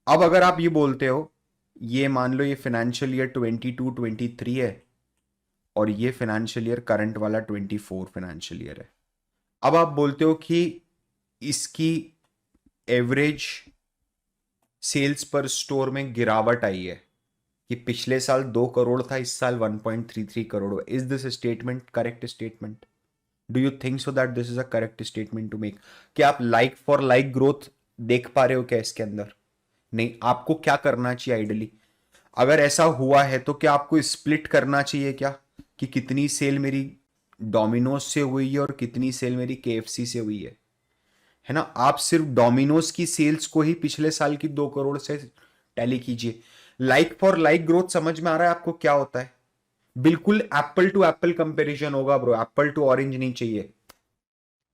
अब अगर आप ये बोलते हो, ये मान लो ये फाइनेंशियल ईयर 22-23 है, और ये फाइनेंशियल ईयर करंट वाला 24 फाइनेंशियल ईयर है। अब आप बोलते हो कि इसकी एवरेज सेल्स पर स्टोर में गिरावट आई है, कि पिछले साल 2 करोड़ था, इस साल 1.33 crore. Is this statement correct statement? Do you think so that this is a correct statement to make? क्या आप लाइक फॉर लाइक ग्रोथ देख पा रहे हो क्या इसके अंदर? नहीं। आपको क्या करना चाहिए आइडियली? अगर ऐसा हुआ है तो क्या आपको स्प्लिट करना चाहिए क्या, कि कितनी सेल मेरी डोमिनोज से हुई है और कितनी सेल मेरी KFC से हुई है ना। आप सिर्फ डोमिनोज की सेल्स को ही पिछले साल की 2 करोड़ से टैली कीजिए। लाइक फॉर लाइक ग्रोथ समझ में आ रहा है आपको क्या होता है? बिल्कुल एप्पल टू एप्पल कंपेरिजन होगा ब्रो, एप्पल टू ऑरेंज नहीं चाहिए,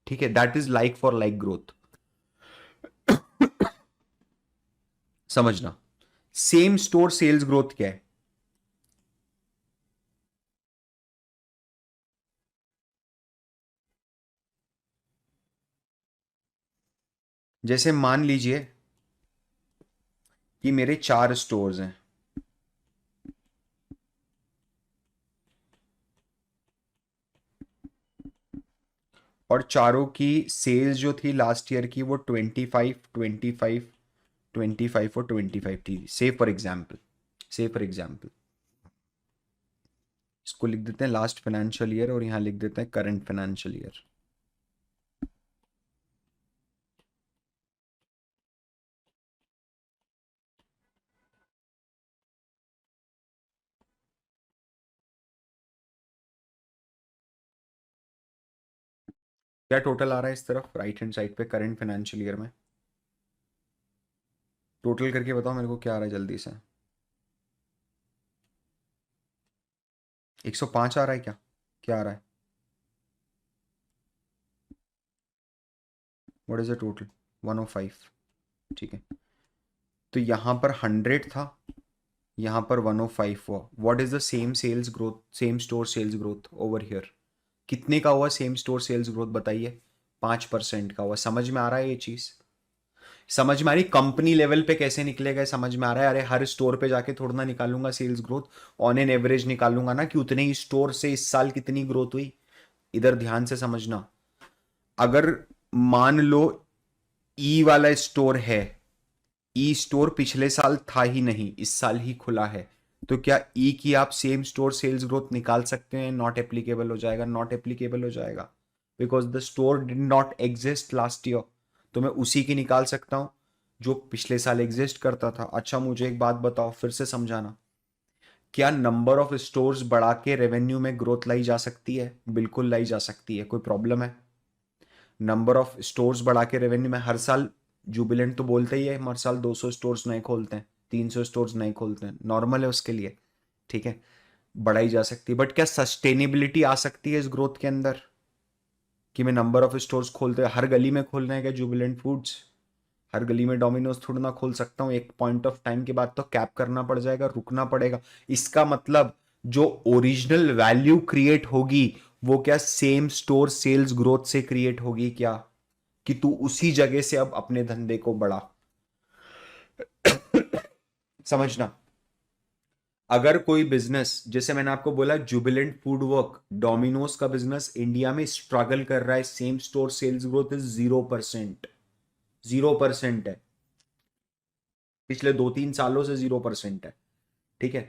ठीक है। That is like for like growth, समझना। सेम स्टोर सेल्स ग्रोथ क्या है? जैसे मान लीजिए कि मेरे 4 स्टोर्स हैं, और चारों की सेल्स जो थी लास्ट ईयर की वो 25, 25, 25 और 25 थी, से फॉर एग्जाम्पल, से फॉर एग्जाम्पल। इसको लिख देते हैं लास्ट फाइनेंशियल ईयर, और यहां लिख देते हैं करंट फाइनेंशियल ईयर। क्या टोटल आ रहा है इस तरफ राइट हैंड साइड पे करंट फाइनेंशियल ईयर में? टोटल करके बताओ मेरे को क्या आ रहा है जल्दी से। 105 आ रहा है क्या? क्या आ रहा है? What is the total? 105, ठीक है। तो यहां पर 100 था, यहां पर 105 हुआ। What is the same sales growth, same store sales growth over here? कितने का हुआ सेम स्टोर सेल्स ग्रोथ बताइए? 5% का हुआ। समझ में आ रहा है ये चीज? समझ में आ रही? कंपनी लेवल पे कैसे निकलेगा समझ में आ रहा है? अरे हर स्टोर पे जाके थोड़ा ना निकालूंगा sales growth, on an average निकालूंगा ना, कि उतने ही स्टोर से इस साल कितनी ग्रोथ हुई। इधर ध्यान से समझना। अगर मान लो ई वाला स्टोर है, ई स्टोर पिछले साल था ही नहीं, इस साल ही खुला है, तो क्या ई की आप सेम स्टोर सेल्स ग्रोथ निकाल सकते हैं? नॉट एप्लीकेबल हो जाएगा, नॉट एप्लीकेबल हो जाएगा, because the store did not exist last year. तो मैं उसी की निकाल सकता हूं जो पिछले साल एग्जिस्ट करता था। अच्छा मुझे एक बात बताओ, फिर से समझाना। क्या नंबर ऑफ स्टोर्स बढ़ा के रेवेन्यू में ग्रोथ लाई जा सकती है? बिल्कुल लाई जा सकती है। कोई प्रॉब्लम है? नंबर ऑफ स्टोर्स बढ़ा के रेवेन्यू में हर साल, जुबिलेंट तो बोलते ही है हर साल 200 स्टोर्स नए खोलते हैं, 300 स्टोर्स नए खोलते हैं, नॉर्मल है उसके लिए, ठीक है, बढ़ाई जा सकती है। बट क्या सस्टेनेबिलिटी आ सकती है इस ग्रोथ के अंदर, कि मैं नंबर ऑफ स्टोर्स खोलते हर गली में खोलना है क्या जुबिलेंट फूड्स? हर गली में डोमिनोज थोड़ा ना खोल सकता हूँ, एक पॉइंट ऑफ टाइम के बाद तो कैप करना पड़ जाएगा, रुकना पड़ेगा। इसका मतलब जो ओरिजिनल वैल्यू क्रिएट होगी वो क्या सेम स्टोर सेल्स ग्रोथ से क्रिएट होगी क्या, कि तू उसी जगह से अब अपने धंधे को बढ़ा। समझना। अगर कोई बिजनेस, जैसे मैंने आपको बोला जुबिलेंट फूड वर्क, डोमिनोज का बिजनेस इंडिया में स्ट्रगल कर रहा है, same store sales growth is 0%, 0% है, पिछले 2-3 सालों से 0% है, ठीक है।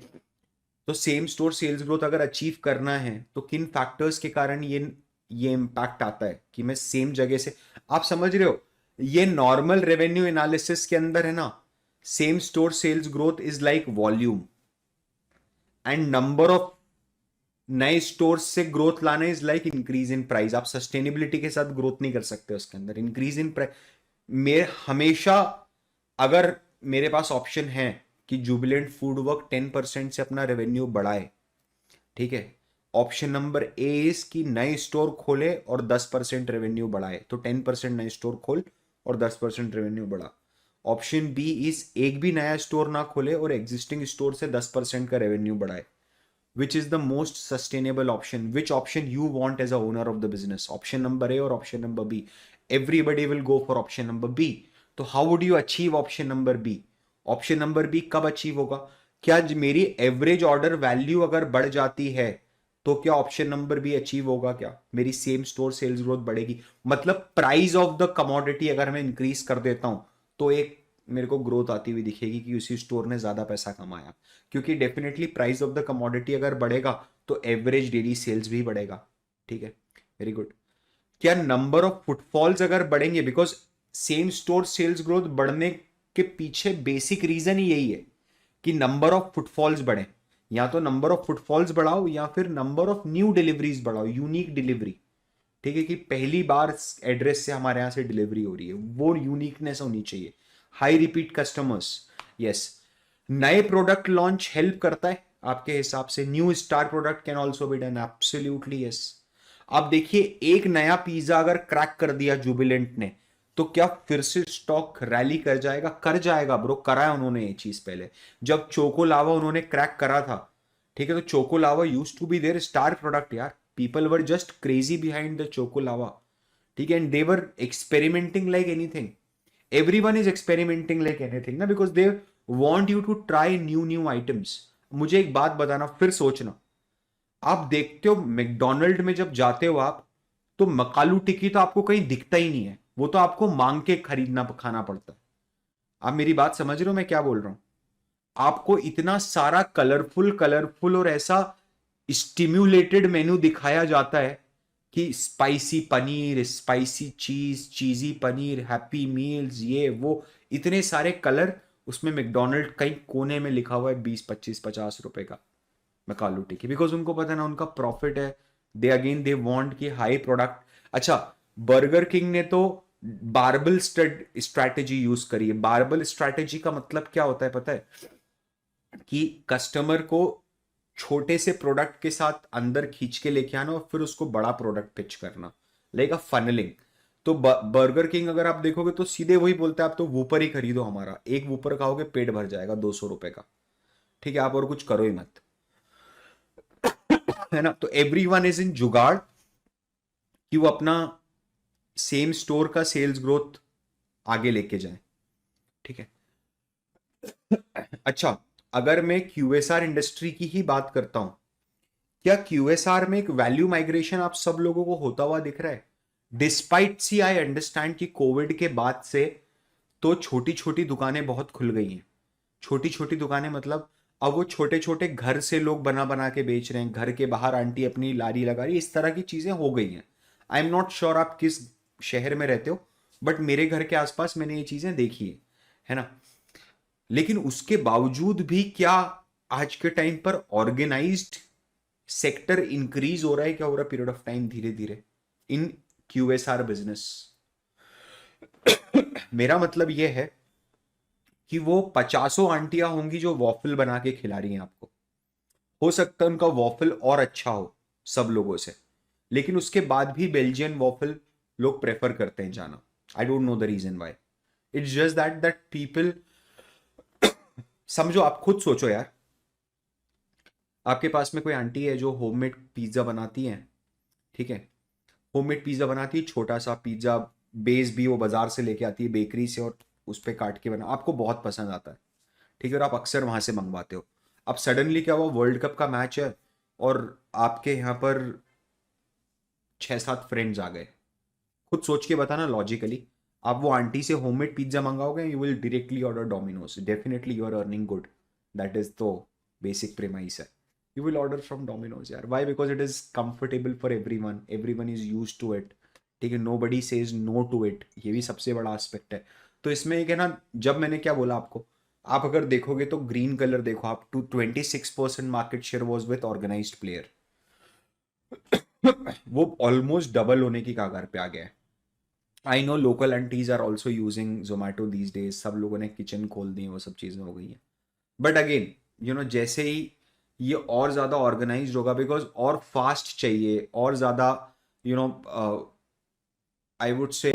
तो सेम स्टोर सेल्स ग्रोथ अगर अचीव करना है तो किन फैक्टर्स के कारण ये ये इम्पैक्ट आता है कि मैं सेम जगह से, आप समझ रहे हो, ये नॉर्मल रेवेन्यू एनालिसिस के अंदर है ना, same store sales growth is like volume and number of नए स्टोर से ग्रोथ लाना is like increase in price. आप सस्टेनेबिलिटी के साथ ग्रोथ नहीं कर सकते उसके अंदर, इंक्रीज इन प्राइस। मेरे हमेशा, अगर मेरे पास ऑप्शन है कि जुबिलेंट फूड वर्क 10% से अपना रेवेन्यू बढ़ाए, ठीक है, ऑप्शन नंबर ए इज कि नए स्टोर खोले और 10% रेवेन्यू बढ़ाए, तो 10% नए स्टोर खोल और 10% रेवेन्यू बढ़ा। ऑप्शन बी इज एक भी नया स्टोर ना खोले और एग्जिस्टिंग स्टोर से 10% का रेवेन्यू बढ़ाए। Which is the most sustainable option? Which option you want as a owner of the business? Option number A or option number B? Everybody will go for option number B. तो how would you achieve option number B? Option number B कब achieve होगा? क्या मेरी average order value अगर बढ़ जाती है तो क्या ऑप्शन नंबर बी अचीव होगा? क्या मेरी सेम स्टोर सेल्स ग्रोथ बढ़ेगी? मतलब प्राइस ऑफ द कमोडिटी अगर मैं इंक्रीज कर देता हूं तो एक मेरे को ग्रोथ आती हुई दिखेगी कि उसी स्टोर ने ज्यादा पैसा कमाया, क्योंकि definitely price of the commodity अगर बढ़ेगा तो एवरेज डेली सेल्स भी बढ़ेगा। ठीक है, वेरी गुड। क्या नंबर ऑफ फुटफॉल्स अगर बढ़ेंगे, because same store sales growth बढ़ने के पीछे बेसिक रीजन ही यही है कि नंबर ऑफ फुटफॉल्स बढ़े। या तो नंबर ऑफ फुटफॉल्स बढ़ाओ या फिर नंबर ऑफ न्यू डिलीवरीज बढ़ाओ, यूनिक डिलीवरी। ठीक है, कि पहली बार एड्रेस से हमारे यहां से डिलीवरी हो रही है, वो यूनिकनेस होनी चाहिए। High repeat customers, yes. नए प्रोडक्ट लॉन्च हेल्प करता है आपके हिसाब से? New star product can also be done, absolutely yes. आप देखिए, एक नया पिज्जा अगर क्रैक कर दिया जुबिलेंट ने तो क्या फिर से स्टॉक रैली कर जाएगा? कर जाएगा ब्रो, करा है उन्होंने ये चीज पहले। जब चोको लावा उन्होंने क्रैक करा था, ठीक है, तो choco lava use to be their star product यार। People were just crazy behind the choco lava, ठीक है, and they were experimenting like anything. Everyone is experimenting like anything ना, because they want you to try new new items. मुझे एक बात बताना, फिर सोचना, आप देखते हो मैकडोनल्ड में जब जाते हो आप, तो मकालू टिक्की तो आपको कहीं दिखता ही नहीं है, वो तो आपको मांग के खरीदना खाना पड़ता है। आप मेरी बात समझ रहे हो मैं क्या बोल रहा हूं? आपको इतना सारा कलरफुल कलरफुल और ऐसा स्टिम्युलेटेड मेन्यू दिखाया जाता है कि स्पाइसी पनीर, स्पाइसी चीज, चीजी पनीर, हैप्पी मील्स, ये वो, इतने सारे कलर। उसमें मैकडोनल्ड कहीं कोने में लिखा हुआ है 20 25 50 रुपए का मकालू टिक्की, बिकॉज उनको पता है ना उनका प्रॉफिट है। दे अगेन दे वांट की हाई प्रोडक्ट। अच्छा, बर्गर किंग ने तो बारबल स्ट्रेटेजी यूज करी है। बारबल स्ट्रेटेजी का मतलब क्या होता है पता है? कि कस्टमर को छोटे से प्रोडक्ट के साथ अंदर खींच के लेके आना और फिर उसको बड़ा प्रोडक्ट पिच करना, लाइक अ फनलिंग। तो बर्गर किंग अगर आप देखोगे तो सीधे वही बोलता है, आप तो वूपर ही खरीदो हमारा, एक वूपर खाओगे पेट भर जाएगा 200 रुपए का, ठीक है, आप और कुछ करो ही मत, है ना। तो एवरी वन इज इन जुगाड़ कि वो अपना सेम स्टोर का सेल्स ग्रोथ आगे लेके जाए, ठीक है। अच्छा, अगर मैं क्यूएसआर इंडस्ट्री की ही बात करता हूं, क्या क्यूएसआर में एक वैल्यू माइग्रेशन आप सब लोगों को होता हुआ दिख रहा है? डिस्पाइट, सी आई अंडरस्टैंड कि कोविड के बाद से तो छोटी छोटी दुकानें बहुत खुल गई हैं। छोटी छोटी दुकानें मतलब अब वो छोटे छोटे घर से लोग बना बना के बेच रहे हैं, घर के बाहर आंटी अपनी लारी लगा रही है, इस तरह की चीजें हो गई हैं। आई एम नॉट श्योर आप किस शहर में रहते हो, बट मेरे घर के आसपास मैंने ये चीजें देखी है ना। लेकिन उसके बावजूद भी क्या आज के टाइम पर ऑर्गेनाइज्ड सेक्टर इंक्रीज हो रहा है? क्या हो रहा है पीरियड ऑफ टाइम धीरे धीरे इन क्यूएसआर बिजनेस? मेरा मतलब यह है कि वो 50 आंटियां होंगी जो वॉफल बना के खिला रही हैं आपको। हो सकता है उनका वॉफल और अच्छा हो सब लोगों से, लेकिन उसके बाद भी बेल्जियन वॉफल लोग प्रेफर करते हैं जाना। I don't know the reason why. It's just that people, समझो, आप खुद सोचो यार, आपके पास में कोई आंटी है जो होममेड पिज्जा बनाती है, ठीक है, होममेड पिज्जा बनाती है, छोटा सा पिज्जा बेस भी वो बाजार से लेके आती है बेकरी से, और उस पर काट के बना, आपको बहुत पसंद आता है, ठीक है, और आप अक्सर वहां से मंगवाते हो। अब सडनली क्या हुआ, वर्ल्ड कप का मैच है और आपके यहाँ पर 6 7 फ्रेंड्स आ गए। खुद सोच के बताना लॉजिकली, आप वो आंटी से होममेड पिज्जा मंगाओगे, you will directly order Domino's, definitely you are earning good. That is तो बेसिक प्रेमाइस है, You will order from Domino's यार. Why? Because it is comfortable for everyone. Everyone is used to it. ठीक है, nobody says no to it. ये भी सबसे बड़ा aspect है. तो इसमें एक है ना, जब मैंने क्या बोला आपको, आप अगर देखोगे तो ग्रीन कलर देखो आप, to 26% market share was with organised player. वो ऑलमोस्ट डबल होने की कगार पे आ गया है. I know local aunties are also using Zomato these days. सब लोगों ने किचन खोल दिए, वो सब चीज़ें हो गई हैं. बट अगेन जैसे ही ये और ज़्यादा ऑर्गेनाइज होगा, बिकॉज और फास्ट चाहिए, और ज़्यादा you know I would say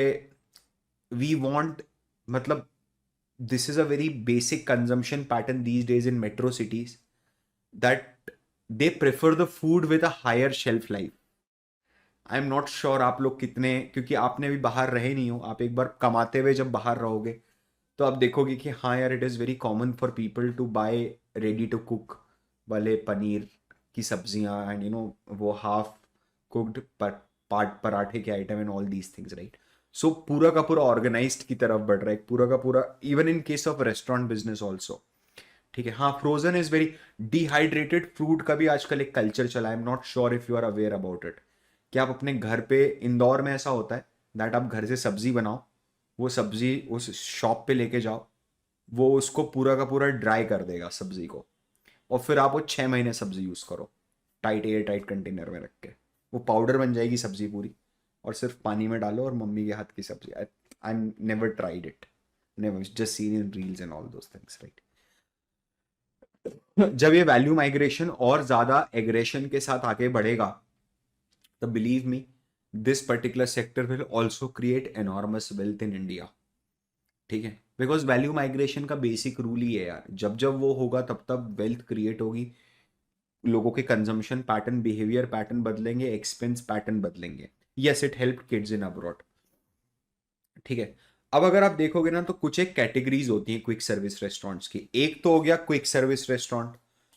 we want, मतलब this is a very basic consumption pattern these days in metro cities, that they prefer the food with a higher shelf life. I am not sure आप लोग कितने, क्योंकि आपने भी बाहर रहे नहीं हो, आप एक बार कमाते हुए जब बाहर रहोगे तो आप देखोगे कि हाँ यार, it is very common for people to buy ready to cook वाले पनीर की सब्जियां, एंड वो हाफ कुक्ड पराठे के item and all these things, right. So पूरा का पूरा ऑर्गेनाइज्ड की तरफ बढ़ रहा है, पूरा का पूरा, even in case of restaurant business also. ठीक है, हाँ, frozen is very, dehydrated fruit का भी आजकल एक कल्चर चला है. I am not sure if you are aware about it. कि आप अपने घर पे, इंदौर में ऐसा होता है दैट आप घर से सब्जी बनाओ, वो सब्जी उस शॉप पे लेके जाओ, वो उसको पूरा का पूरा ड्राई कर देगा सब्जी को, और फिर आप वो 6 महीने सब्जी यूज करो टाइट एयर टाइट कंटेनर में रख के, वो पाउडर बन जाएगी सब्जी पूरी, और सिर्फ पानी में डालो और मम्मी के हाथ की सब्जी. I never tried it, never, just seen in reels and all those things, right. जब ये वैल्यू माइग्रेशन और ज्यादा एग्रेशन के साथ आगे बढ़ेगा, तो believe me, this particular sector will also create enormous wealth in India. ठीक है, बिकॉज वैल्यू माइग्रेशन का बेसिक रूल ही है यार, जब जब वो होगा तब तब वेल्थ क्रिएट होगी, लोगों के कंजम्पशन पैटर्न, बिहेवियर पैटर्न बदलेंगे, एक्सपेंस पैटर्न बदलेंगे. Yes, it help kids in abroad. ठीक है, अब अगर आप देखोगे ना, तो कुछ एक कैटेगरीज होती हैं क्विक सर्विस रेस्टोरेंट्स की. एक तो हो गया क्विक सर्विस रेस्टोरेंट,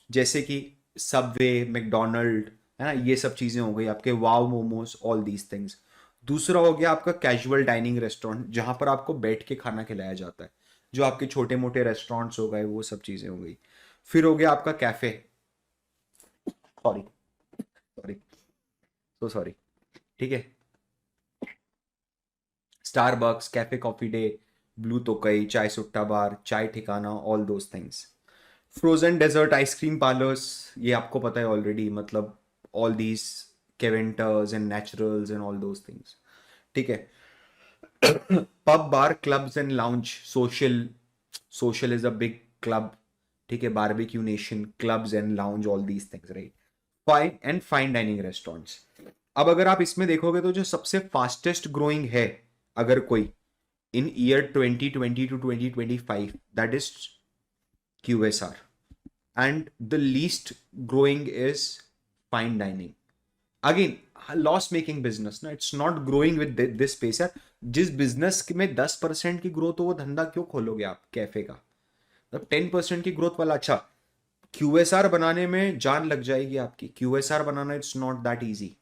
जैसे कि सबवे, मैकडोनल्ड, है ना, ये सब चीजें हो गई आपके, वाव मोमोज, ऑल दीज थिंग्स. दूसरा हो गया आपका कैजुअल डाइनिंग रेस्टोरेंट, जहां पर आपको बैठ के खाना खिलाया जाता है, जो आपके छोटे मोटे रेस्टोरेंट्स हो गए, वो सब चीजें हो गई. फिर हो गया आपका cafe, sorry sorry so sorry, ठीक है, Starbucks, Cafe coffee Day, Blue Tokai, Chai Sutta Bar, Chai Thikana, all those things. Frozen dessert ice cream parlours, ये आपको पता है ऑलरेडी, मतलब all these Keventers and Naturals and all those things. ठीक है, pub bar clubs and lounge, Social is a big club. ठीक है, Barbeque Nation, clubs and lounge, all these things, right. Fine dining restaurants. अब अगर आप इसमें देखोगे तो जो सबसे फास्टेस्ट ग्रोइंग है अगर कोई in year 2020 to 2025, that is QSR, and the least growing is fine dining. Again, loss making business ना, it's not growing with this pace यार. जिस बिजनेस में 10% की ग्रोथ हो, वो धंधा क्यों खोलोगे आप कैफे का? मतलब 10% की ग्रोथ वाला, अच्छा QSR बनाने में जान लग जाएगी आपकी. QSR बनाना it's not that easy.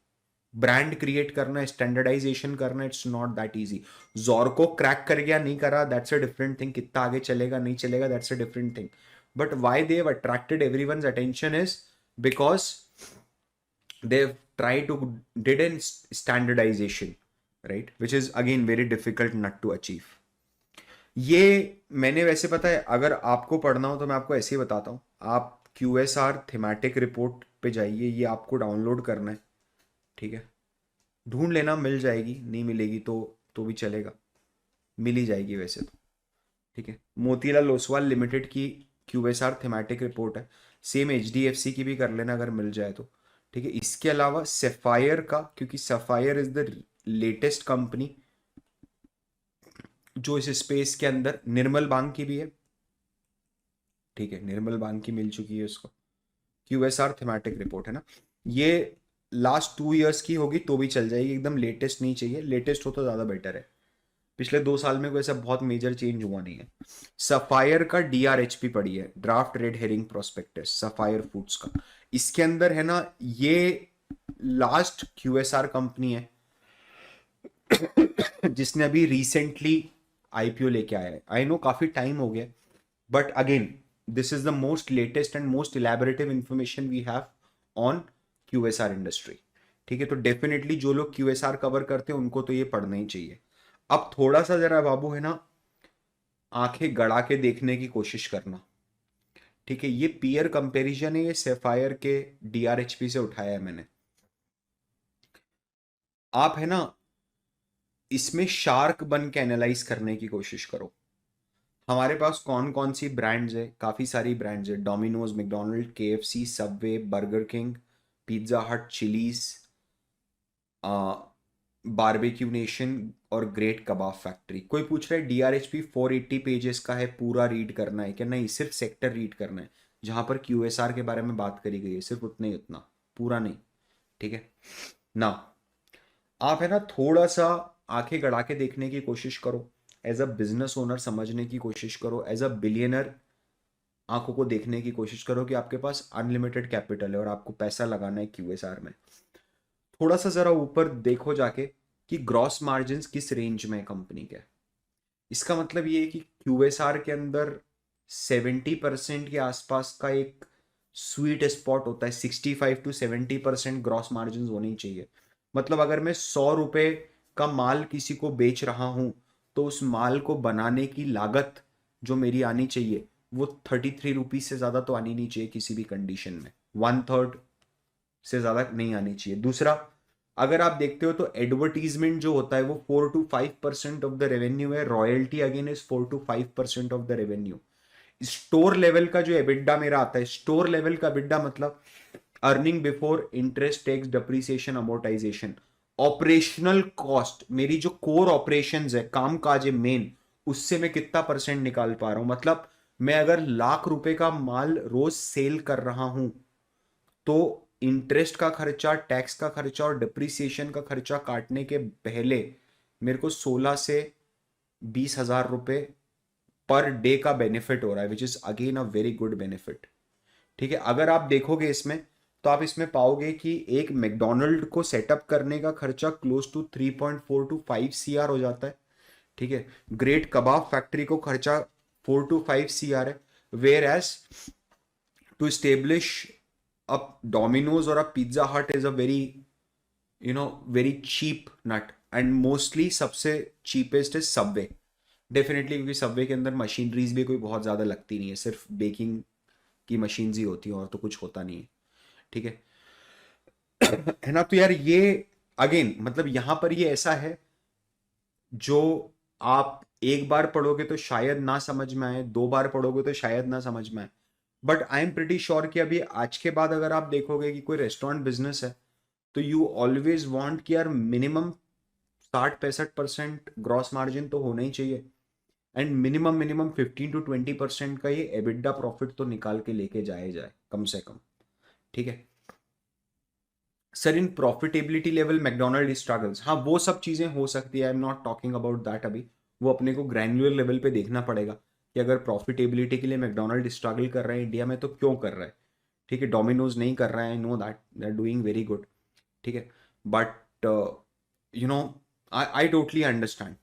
Brand create करना, स्टैंडर्डाइजेशन करना, इट्स नॉट दैट इजी. जोरको क्रैक कर गया, नहीं करा, दैट्स अ डिफरेंट थिंग. कितना आगे चलेगा नहीं चलेगा, that's a different thing. But why they have attracted everyone's attention is because they've tried to did in standardization, right, which is again very difficult not to achieve. ये मैंने वैसे, पता है, अगर आपको पढ़ना हो तो मैं आपको ऐसे ही बताता हूँ. आप QSR थीमेटिक रिपोर्ट पे जाइए, ये आपको डाउनलोड करना है. ठीक है, ढूंढ लेना, मिल जाएगी, नहीं मिलेगी तो भी चलेगा, मिल ही जाएगी वैसे तो. ठीक है, मोतीलाल ओसवाल लिमिटेड की QSR थीमेटिक रिपोर्ट है. सेम HDFC की भी कर लेना अगर मिल जाए तो. ठीक है, इसके अलावा सफायर का, क्योंकि sapphire is the latest company जो इस स्पेस के अंदर, निर्मल बांग की भी है. ठीक है, निर्मल बांग की मिल चुकी है उसको. QSR थीमेटिक रिपोर्ट है ना, ये लास्ट 2 years की होगी तो भी चल जाएगी, एकदम लेटेस्ट नहीं चाहिए. लेटेस्ट हो तो ज़्यादा बेटर है. पिछले 2 साल में कोई ऐसा बहुत मेजर चेंज हुआ नहीं है. सफायर का DRHP पड़ी है, draft red herring prospectus, sapphire foods का. इसके अंदर है ना, ये लास्ट QSR कंपनी है जिसने अभी रिसेंटली IPO लेके आया है. आई नो काफी टाइम हो गया, but again this is the most latest and most elaborative information we have on QSR industry. ठीक है, तो डेफिनेटली जो लोग QSR कवर करते हैं उनको तो ये पढ़ना ही चाहिए। अब थोड़ा सा जरा बाबू है ना, आंखें गड़ा के देखने की कोशिश करना। ठीक है, ये पीयर कंपैरिजन है, ये सेफायर के DRHP से उठाया है मैंने। आप है ना इसमें शार्क बन के एनालाइज करने की कोशिश करो। हमारे पास कौन कौन सी ब्रांड्स है, काफ़ी सारी ब्रांड्स है, Domino's, McDonald, KFC, Subway, burger king, pizza हट, चिलीज, बारबेक्यू नेशन और ग्रेट कबाब फैक्ट्री। कोई पूछ रहा है DRHP 480 पेजेस का है, पूरा रीड करना है क्या? नहीं, सिर्फ सेक्टर रीड करना है जहां पर QSR के बारे में बात करी गई है, सिर्फ उतना ही, उतना, पूरा नहीं। ठीक है ना? आप है ना थोड़ा सा आंखें गड़ा के देखने की कोशिश करो, एज अ बिजनेस ओनर समझने की कोशिश करो, एज अ बिलियनर आंखों को देखने की कोशिश करो कि आपके पास अनलिमिटेड कैपिटल है और आपको पैसा लगाना है QSR में। थोड़ा सा जरा ऊपर देखो जाके कि ग्रॉस मार्जिन किस रेंज में है कंपनी के। इसका मतलब ये है कि QSR के अंदर 70% के आसपास का एक स्वीट स्पॉट होता है, 65 to 70% ग्रॉस मार्जिन होनी चाहिए। मतलब अगर मैं 100 रुपए का माल किसी को बेच रहा हूं, तो उस माल को बनाने की लागत जो मेरी आनी चाहिए वो 33 रुपीज से ज्यादा तो आनी नहीं चाहिए किसी भी कंडीशन में, 1/3 से ज्यादा नहीं आनी चाहिए। दूसरा, अगर आप देखते हो तो एडवर्टीजमेंट जो होता है वो 4 to 5% ऑफ द रेवेन्यू है, royalty again is 4 to 5% of the revenue. Store level का जो एबिडा मेरा आता है, स्टोर लेवल का एबिडा मतलब earning before interest, tax, depreciation, amortisation, operational cost, मेरी जो कोर ऑपरेशंस है, काम काज है मेन, उससे मैं कितना परसेंट निकाल पा रहा हूं। मतलब मैं अगर ₹1,00,000 का माल रोज सेल कर रहा हूं, तो इंटरेस्ट का खर्चा, टैक्स का खर्चा और डिप्रिसिएशन का खर्चा काटने के पहले मेरे को 16 से 20 हजार रुपए पर डे का बेनिफिट हो रहा है, which is again a very good benefit. ठीक है, अगर आप देखोगे इसमें तो आप इसमें पाओगे कि एक मैकडोनल्ड को सेटअप करने का खर्चा क्लोज टू 3.4 to 5 CR हो जाता है। ठीक है, ग्रेट कबाब फैक्ट्री को खर्चा 4 to 5 CR है, whereas to establish a Domino's और a Pizza Hut is a very very cheap nut, and mostly सबसे चीपेस्ट इज सबवे। डेफिनेटली, क्योंकि सबवे के अंदर मशीनरीज भी कोई बहुत ज़्यादा लगती नहीं है, सिर्फ बेकिंग की मशीन्स ही होती हैं और तो कुछ होता नहीं है। ठीक है है ना? तो यार ये अगेन मतलब यहां पर ये ऐसा है जो आप एक बार पढ़ोगे तो शायद ना समझ में आए, 2 बार पढ़ोगे तो शायद ना समझ में आए, but I am pretty sure कि अभी आज के बाद अगर आप देखोगे कि कोई रेस्टोरेंट बिजनेस है, तो यू ऑलवेज वांट कि यार मिनिमम 60-65% ग्रॉस मार्जिन तो होना ही चाहिए, एंड मिनिमम मिनिमम 15 to 20% का ये एबिडा प्रॉफिट तो निकाल के लेके जाए जाए कम से कम। ठीक है सर, इन प्रॉफिटेबिलिटी लेवल मैकडोनल्ड स्ट्रगल्स, हाँ वो सब चीजें हो सकती है, I am not talking about that अभी। वो अपने को ग्रैन्युलर लेवल पे देखना पड़ेगा कि अगर प्रॉफिटेबिलिटी के लिए मैकडोनल्ड स्ट्रगल कर रहे हैं इंडिया में तो क्यों कर रहा है। ठीक है, डोमिनोज नहीं कर रहा है, I know that they are doing very good. ठीक है, but you know I totally understand,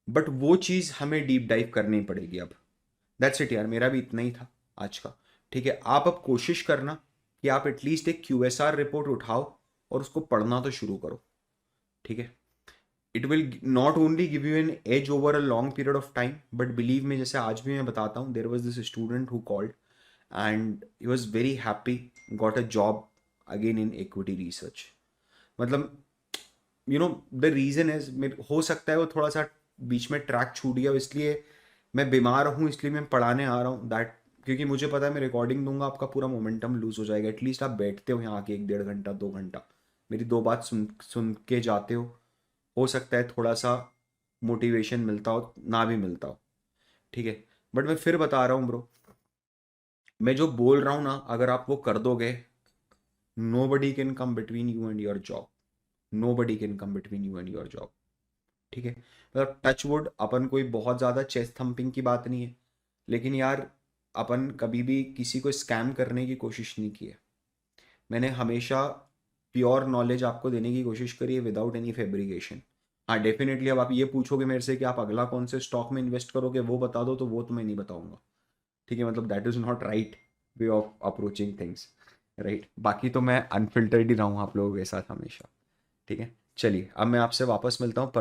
but वो चीज़ हमें डीप डाइव करनी पड़ेगी अब। दैट्स इट यार, मेरा भी इतना ही था आज का। ठीक है, आप अब कोशिश करना कि आप एटलीस्ट एक QSR रिपोर्ट उठाओ और उसको पढ़ना तो शुरू करो। ठीक है, it will not only give you an edge over a long period of time, but believe me, जैसे आज भी मैं बताता हूँ, there was this student who called and he was very happy, got a job again in equity research. मतलब the reason is, हो सकता है वो थोड़ा सा बीच में ट्रैक छूट गया, इसलिए मैं बीमार हूँ, इसलिए मैं पढ़ाने आ रहा हूँ दैट, क्योंकि मुझे पता है मैं रिकॉर्डिंग दूंगा आपका पूरा मोमेंटम लूज हो जाएगा। एटलीस्ट आप बैठते हो यहाँ आके 1-1.5 घंटा 2 घंटा मेरी 2 बात सुन सुन के जाते हो सकता है थोड़ा सा मोटिवेशन मिलता हो, ना भी मिलता हो। ठीक है, बट मैं फिर बता रहा हूँ ब्रो, मैं जो बोल रहा हूँ ना, अगर आप वो कर दोगे, nobody can come between you and your job, nobody can come between you and your job. ठीक है, मतलब टच वुड, अपन कोई बहुत ज़्यादा चेस्ट थम्पिंग की बात नहीं है, लेकिन यार अपन कभी भी किसी को स्कैम करने की कोशिश नहीं की है। मैंने हमेशा प्योर नॉलेज आपको देने की कोशिश करी है विदाउट एनी फेब्रिकेशन। हाँ डेफिनेटली, अब आप ये पूछोगे मेरे से कि आप अगला कौन से स्टॉक में इन्वेस्ट करोगे वो बता दो, तो वो तो मैं नहीं बताऊंगा। ठीक है, मतलब that is not right way of approaching things. Right. बाकी तो मैं अनफिल्टर्ड ही रहूँ आप लोगों के साथ हमेशा। ठीक है, चलिए अब मैं आपसे वापस मिलता हूँ।